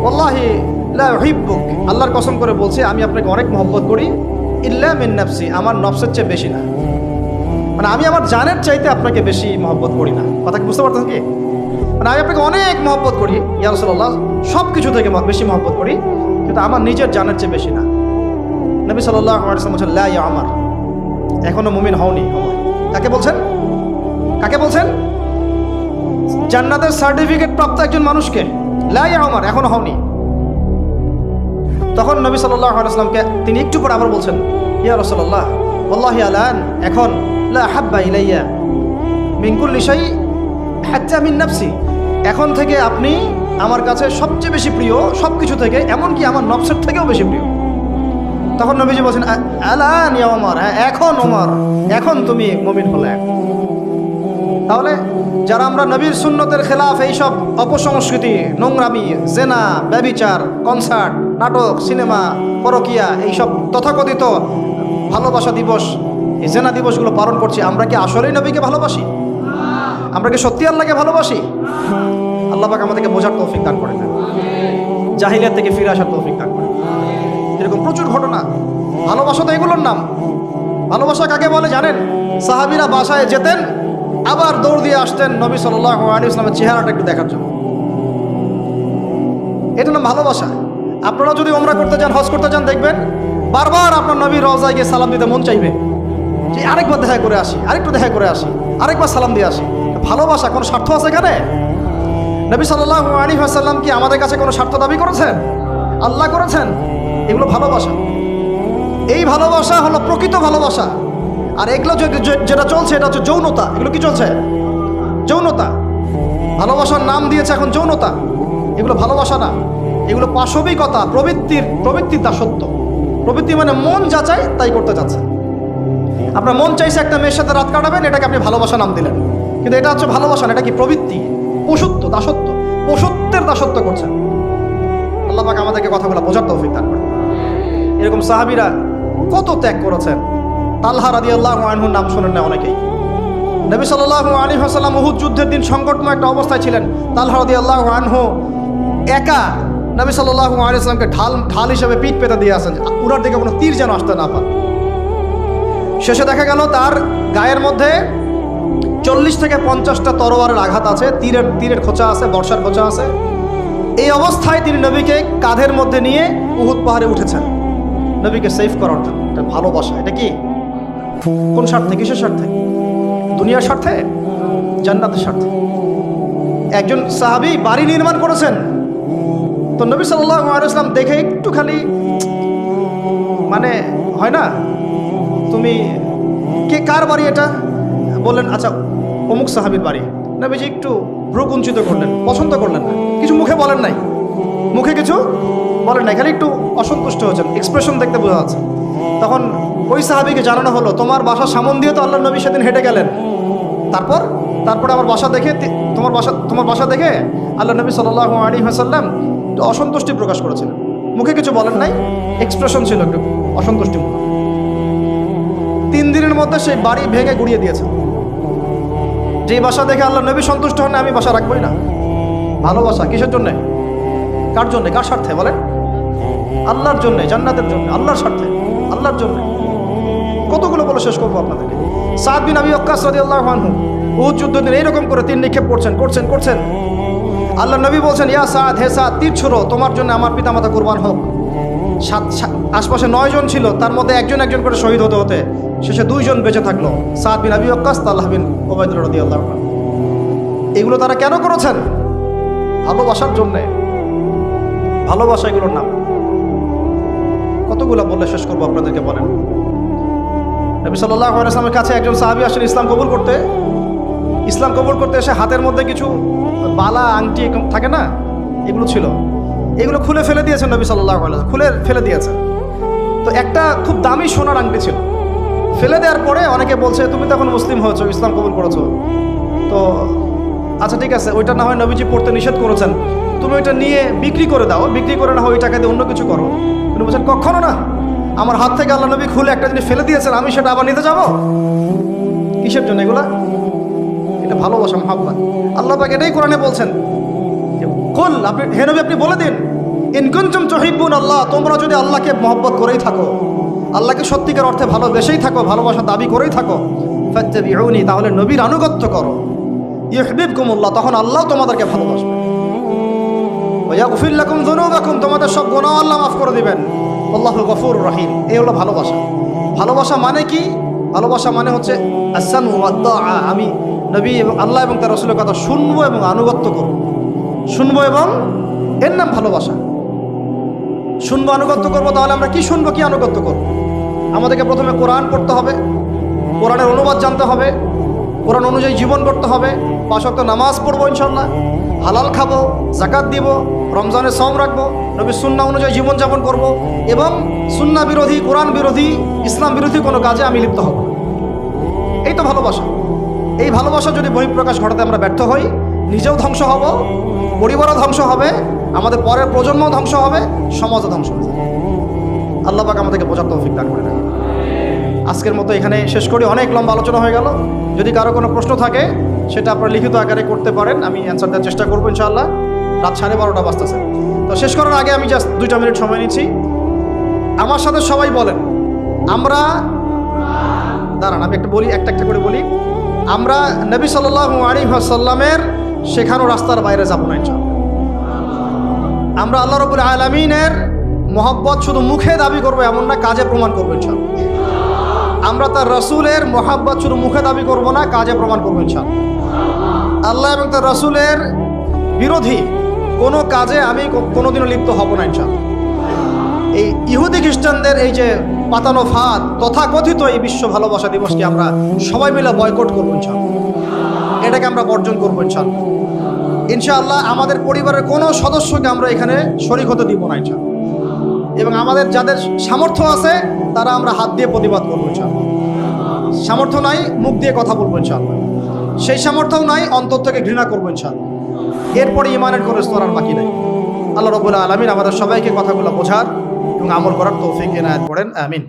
ওয়াল্লাহি লা উহিব্বুক, আল্লাহর কসম করে বলছি আমি আপনাকে অনেক মহব্বত করি, ইল্লা মিন নাফসি, আমার নফসের চেয়ে বেশি না। মানে আমি আমার জানের চাইতে আপনাকে বেশি মহব্বত করি না। কথা কি বুঝতে পারতেন কি? মানে আমি আপনাকে অনেক মহব্বত করি ইয়া রাসূলুল্লাহ, সব কিছু থেকে বেশি মহব্বত করি, কিন্তু আমার নিজের জানের চেয়ে বেশি না। নবী সাল্লাল্লাহু আলাইহি ওয়াসাল্লাম বলছেন লা ইয়া ওমর, এখনো মুমিন হওনি। কাকে বলছেন? কাকে বলছেন? জান্নাতের সার্টিফিকেট প্রাপ্ত একজন মানুষকে। লা ইয়া ওমর, এখনো হওনি। তখন নবী সাল্লাল্লাহু আলাইহি ওয়াসাল্লামকে তিনি একটু পরে আবার বলছেন, ইয়া রাসূলুল্লাহ ওয়াল্লাহি আলান, এখন লা হাব্বা ইলাইয়া মিন কুল্লি শাই হাত্তা মিন নাফসি, এখন থেকে আপনি আমার কাছে সবচেয়ে বেশি প্রিয় সব কিছু থেকে, এমনকি আমার নফসের থেকেও বেশি প্রিয়। তখন নবীজি বলছেন আলান ইয়া ওমর, এখন ওমর, এখন তুমি মুমিন হলে। তাহলে যারা আমরা নবীর সুন্নতের খেলাফ এইসব অপসংস্কৃতি, নোংরামি, জেনা, ব্যভিচার, কনসার্ট, নাটক, সিনেমা, পরকিয়া, এইসব তথাকথিত ভালোবাসা দিবস, এই জেনা দিবসগুলো পালন করছি, আমরা কি আসলেই নবীকে ভালোবাসি? আমরা কি সত্যি আল্লাহকে ভালোবাসি? আল্লাহ পাক আমাদেরকে বোঝার তৌফিক দান করেন, জাহিলিয়াত থেকে ফিরে আসার তৌফিক দান করেন। এরকম প্রচুর ঘটনা। ভালোবাসা তো এগুলোর নাম। ভালোবাসা কাকে বলে জানেন? সাহাবীরা বাসায় যেতেন, আবার দৌড় দিয়ে আসতেন নবী সাল্লাল্লাহু আলাইহি ওয়াসাল্লামের চেহারাটা একটু দেখার জন্য। এটা নাম ভালোবাসা। আপনারা যদি উমরা করতে যান, হজ করতে যান, দেখবেন বারবার আপনার নবীর রওজায় গিয়ে সালাম দিতে মন চাইবে, যে আরেকবার দেখা করে আসি, আরেকটু দেখা করে আসি, আরেকবার সালাম দিয়ে আসি। ভালোবাসা কোনো স্বার্থ আছে এখানে? নবী সাল্লাল্লাহু আলাইহি ওয়াসাল্লাম কি আমাদের কাছে কোনো স্বার্থ দাবি করেছেন? আল্লাহ করেছেন। এগুলো ভালোবাসা। এই ভালোবাসা হলো প্রকৃত ভালোবাসা। আর এগুলো যেটা চলছে এটা হচ্ছে যৌনতা। এগুলো কি চলছে? যৌনতা। ভালোবাসার নাম দিয়েছে এখন যৌনতা। এগুলো ভালোবাসা না, এগুলো পাশবিকতা, প্রবৃত্তির দাসত্ব। প্রবৃত্তি মানে মন যা চায় তাই করতে চাচ্ছে। আপনার মন চাইছে একটা মেয়ের সাথে রাত কাটাবেন, এটাকে আপনি ভালোবাসা নাম দিলেন, কিন্তু এটা হচ্ছে ভালোবাসা না, এটা কি প্রবৃত্তি, পশুত্ব, দাসত্ব, পশুত্বের দাসত্ব করছেন। আল্লাহ পাক আমাদেরকে কথাগুলো বোঝার তৌফিক দান করেন। এরকম সাহাবীরা কত ত্যাগ করেছেন। তালহা রাদিয়াল্লাহু আনহুর নাম শুনেন না অনেকেই। নবী সাল্লাল্লাহু আলাইহি ওয়াসাল্লাম উহুদ যুদ্ধের দিন সংকটময় একটা অবস্থায় ছিলেন। তালহা রাদিয়াল্লাহু আনহু একা নবী সাল্লাল্লাহু আলাইহি ওয়াসাল্লামকে ঢাল হিসেবে পিঠ পেতে দিয়ে আসেন, উনার দিকে কোনো তীর যেন আসতে না পারে। শেষে দেখা গেল তার গায়ের মধ্যে 40 থেকে 50টা তরোয়ারের আঘাত আছে, তীরের খোঁচা আছে, বর্ষার খোঁচা আছে। এই অবস্থায় তিনি নবীকে কাঁধের মধ্যে নিয়ে উহুদ পাহাড়ে উঠেছেন নবীকে সেভ করার জন্য। এটা ভালোবাসা। এটা কি? কোন স্বার্থে? কিসের স্বার্থে? দুনিয়ার স্বার্থে? জান্নাতের স্বার্থে। একজন সাহাবী বাড়ি নির্মাণ করেছেন, তো নবী সাল্লাল্লাহু আলাইহি ওয়াসাল্লাম দেখে একটু খালি মানে হয় না, তুমি কে, কার বাড়ি এটা? বললেন আচ্ছা অমুক সাহাবীর বাড়ি। নবীজি একটু ভ্রু কুঞ্চিত করলেন, পছন্দ করলেন না, কিছু মুখে বলেন নাই, মুখে কিছু বলেন নাই, খালি একটু অসন্তুষ্ট হয়েছেন, এক্সপ্রেশন দেখতে বোঝা যাচ্ছে। তখন ওই সাহাবীকে জানানো হলো, তোমার বাসার সামন দিয়ে তো আল্লাহর নবী সেদিন হেঁটে গেলেন, তারপরে আমার বাসা দেখে, তোমার বাসা দেখে আল্লাহ নবী সাল্লাল্লাহু আলাইহি ওয়াসাল্লাম একটু অসন্তুষ্টি প্রকাশ করেছিলেন, মুখে কিছু বলেন নাই, এক্সপ্রেশন ছিল একটু অসন্তুষ্টিমূলক। 3 দিনের মধ্যে সেই বাড়ি ভেঙে গুড়িয়ে দিয়েছে। যেই বাসা দেখে আল্লাহ নবী সন্তুষ্ট হন, আমি বাসা রাখবই না। ভালোবাসা কিসের জন্যে? কার জন্যে? কার স্বার্থে বলেন? আল্লাহর জন্যে, জান্নাতের জন্য, আল্লাহর স্বার্থে, আল্লাহর জন্যে। কতগুলো বলে শেষ করবো আপনাদেরকে। সাদ বিন আবি ওয়াক্কাস রাদিয়াল্লাহু আনহু উহুদ যুদ্ধের দিন এইরকম করে তীর নিক্ষেপ করছেন। আল্লাহ নবী বলছেন, ইয়া সাদ, হে সাদ, তীর ছোড়ো, তোমার জন্য আমার পিতামাতা কুরবান হোক। আশপাশে 9 জন ছিল, তার মধ্যে একজন করে শহীদ হতে শেষে 2 জন বেঁচে থাকলো, সাদ বিন আবি ওয়াক্কাস, তালহা বিন উবাইদুল্লাহ রাদিয়াল্লাহু আনহু। এগুলো তারা কেন করেছেন? ভালোবাসার জন্যে। ভালোবাসা এগুলোর নাম। কতগুলো বললে শেষ করবো আপনাদেরকে বলেন। নবী সাল্লাল্লাহু আলাইহি ওয়াসাল্লামের কাছে একজন সাহাবী আসেন ইসলাম কবুল করতে এসে হাতের মধ্যে কিছু বালা আংটি থাকে না, এগুলো ছিল, এগুলো খুলে ফেলে দিয়েছেন নবী সাল্লাল্লাহু আলাইহি ওয়াসাল্লাম, খুলে ফেলে দিয়েছেন। তো একটা খুব দামি সোনার আংটি ছিল, ফেলে দেওয়ার পরে অনেকে বলছে, তুমি তো এখন মুসলিম হয়েছো, ইসলাম কবুল করেছো, তো আচ্ছা ঠিক আছে, ওইটা না হয় নবীজি পড়তে নিষেধ করেছেন, তুমি ওইটা নিয়ে বিক্রি করে দাও, বিক্রি করে না হয় ওই টাকা দিয়ে অন্য কিছু করো। তিনি বলছেন, কখনো না, আমার হাত থেকে আল্লাহ নবী খুলে একটা জিনিস ফেলে দিয়েছেন, আমি সেটা আবার নিতে যাব? কিসের জন্য এগুলা? এটা ভালোবাসা, মহব্বত। আল্লাহ পাক এটাই কোরআনে বলছেন, কুল, আপনি হে নবী আপনি বলে দিন, ইন কুনতুম তুহিব্বুন আল্লাহ, তোমরা যদি আল্লাহকে মহব্বত করেই থাকো, আল্লাহকে সত্যিকার অর্থে ভালোবেসেই থাকো, ভালোবাসা দাবি করেই থাকো, ফাত্তাবিউনি, তাহলে নবীর আনুগত্য করো, ইউহিব্বুকুমুল্লাহ, তখন আল্লাহ তোমাদেরকে ভালোবাসবে, ওয়া ইয়াগফির লাকুম যুনুবাকুম, তোমাদের সব গুনাহ আল্লাহ মাফ করে দিবেন, আল্লাহু গফুরুর রহিম। এই হলো ভালোবাসা। ভালোবাসা মানে কি? ভালোবাসা মানে হচ্ছে আস-সামউ ওয়াত তাআ, আমি নবী এবং আল্লাহ এবং তার রাসূলের কথা শুনবো এবং আনুগত্য করব, শুনবো এবং এর নাম ভালোবাসা। শুনবো, আনুগত্য করবো, তাহলে আমরা কি শুনবো, কি আনুগত্য করবো? আমাদেরকে প্রথমে কোরআন পড়তে হবে, কোরআনের অনুবাদ জানতে হবে, কোরআন অনুযায়ী জীবন করতে হবে, 5 ওয়াক্ত নামাজ পড়বো ইনশাল্লাহ, হালাল খাবো, যাকাত দিব, রমজানের সওম রাখবো, নবীর সুন্নাহ অনুযায়ী জীবনযাপন করব, এবং সুন্নাহ বিরোধী, কোরআন বিরোধী, ইসলাম বিরোধী কোনো কাজে আমি লিপ্ত হব। এই তো ভালোবাসা। এই ভালোবাসা যদি বহিঃপ্রকাশ ঘটাতে আমরা ব্যর্থ হই, নিজেও ধ্বংস হব, পরিবারও ধ্বংস হবে, আমাদের পরের প্রজন্মও ধ্বংস হবে, সমাজও ধ্বংস হবে। আল্লাহ পাক আমাদেরকে বোঝার তৌফিক দান করে দেন। আজকের মতো এখানে শেষ করি, অনেক লম্বা আলোচনা হয়ে গেল। যদি কারো কোনো প্রশ্ন থাকে সেটা আপনারা লিখিত আকারে করতে পারেন, আমি অ্যান্সার দেওয়ার চেষ্টা করবো ইনশাআল্লাহ। রাত 12:30 বাজতেছে, তো শেষ করার আগে আমি জাস্ট 2টা মিনিট সময় নিচ্ছি। আমার সাথে সবাই বলেন, আমরা, দাঁড়ান আমি একটা বলি, একটা করে বলি, আমরা নবী সাল্লাল্লাহু আলাইহি ওয়াসাল্লামের শেখানো রাস্তার বাইরে যাব না ইনশাআল্লাহ। আমরা আল্লাহ রাব্বুল আলামিনের মহব্বত শুধু মুখে দাবি করবো এমন না, কাজে প্রমাণ করবো ইনশাআল্লাহ। আমরা তার রসুলের মহব্বত শুধু মুখে দাবি করব না, কাজে প্রমাণ করবো ইনশাআল্লাহ। আল্লাহ এবং তার রসুলের বিরোধী কোনো কাজে আমি কোনোদিনও লিপ্ত হব না ইনশাআল্লাহ। এই ইহুদি খ্রিস্টানদের এই যে পাতানো ফাঁদ, তথাকথিত এই বিশ্ব ভালোবাসা দিবসকে আমরা সবাই মিলে বয়কট করবো ইনশাআল্লাহ। এটাকে আমরা বর্জন করবো ইনশাআল্লাহ। ইনশাআল্লাহ আমাদের পরিবারের কোনো সদস্যকে আমরা এখানে শরীক হতে দিব না ইনশাআল্লাহ। এবং আমাদের যাদের সামর্থ্য আছে তারা আমরা হাত দিয়ে প্রতিবাদ করবো ইনশাআল্লাহ। সামর্থ্য নাই মুখ দিয়ে কথা বলবো ইনশাআল্লাহ। সেই সামর্থ্যও নাই অন্তর থেকে ঘৃণা করবো ইনশাআল্লাহ। এরপরে ইমানের কোনো স্তর আর বাকি নাই। আল্লাহ রাব্বুল আলামিন আমাদের সবাইকে কথাগুলো বোঝার এবং আমল করার তৌফিক এনায়েত করেন, আমিন।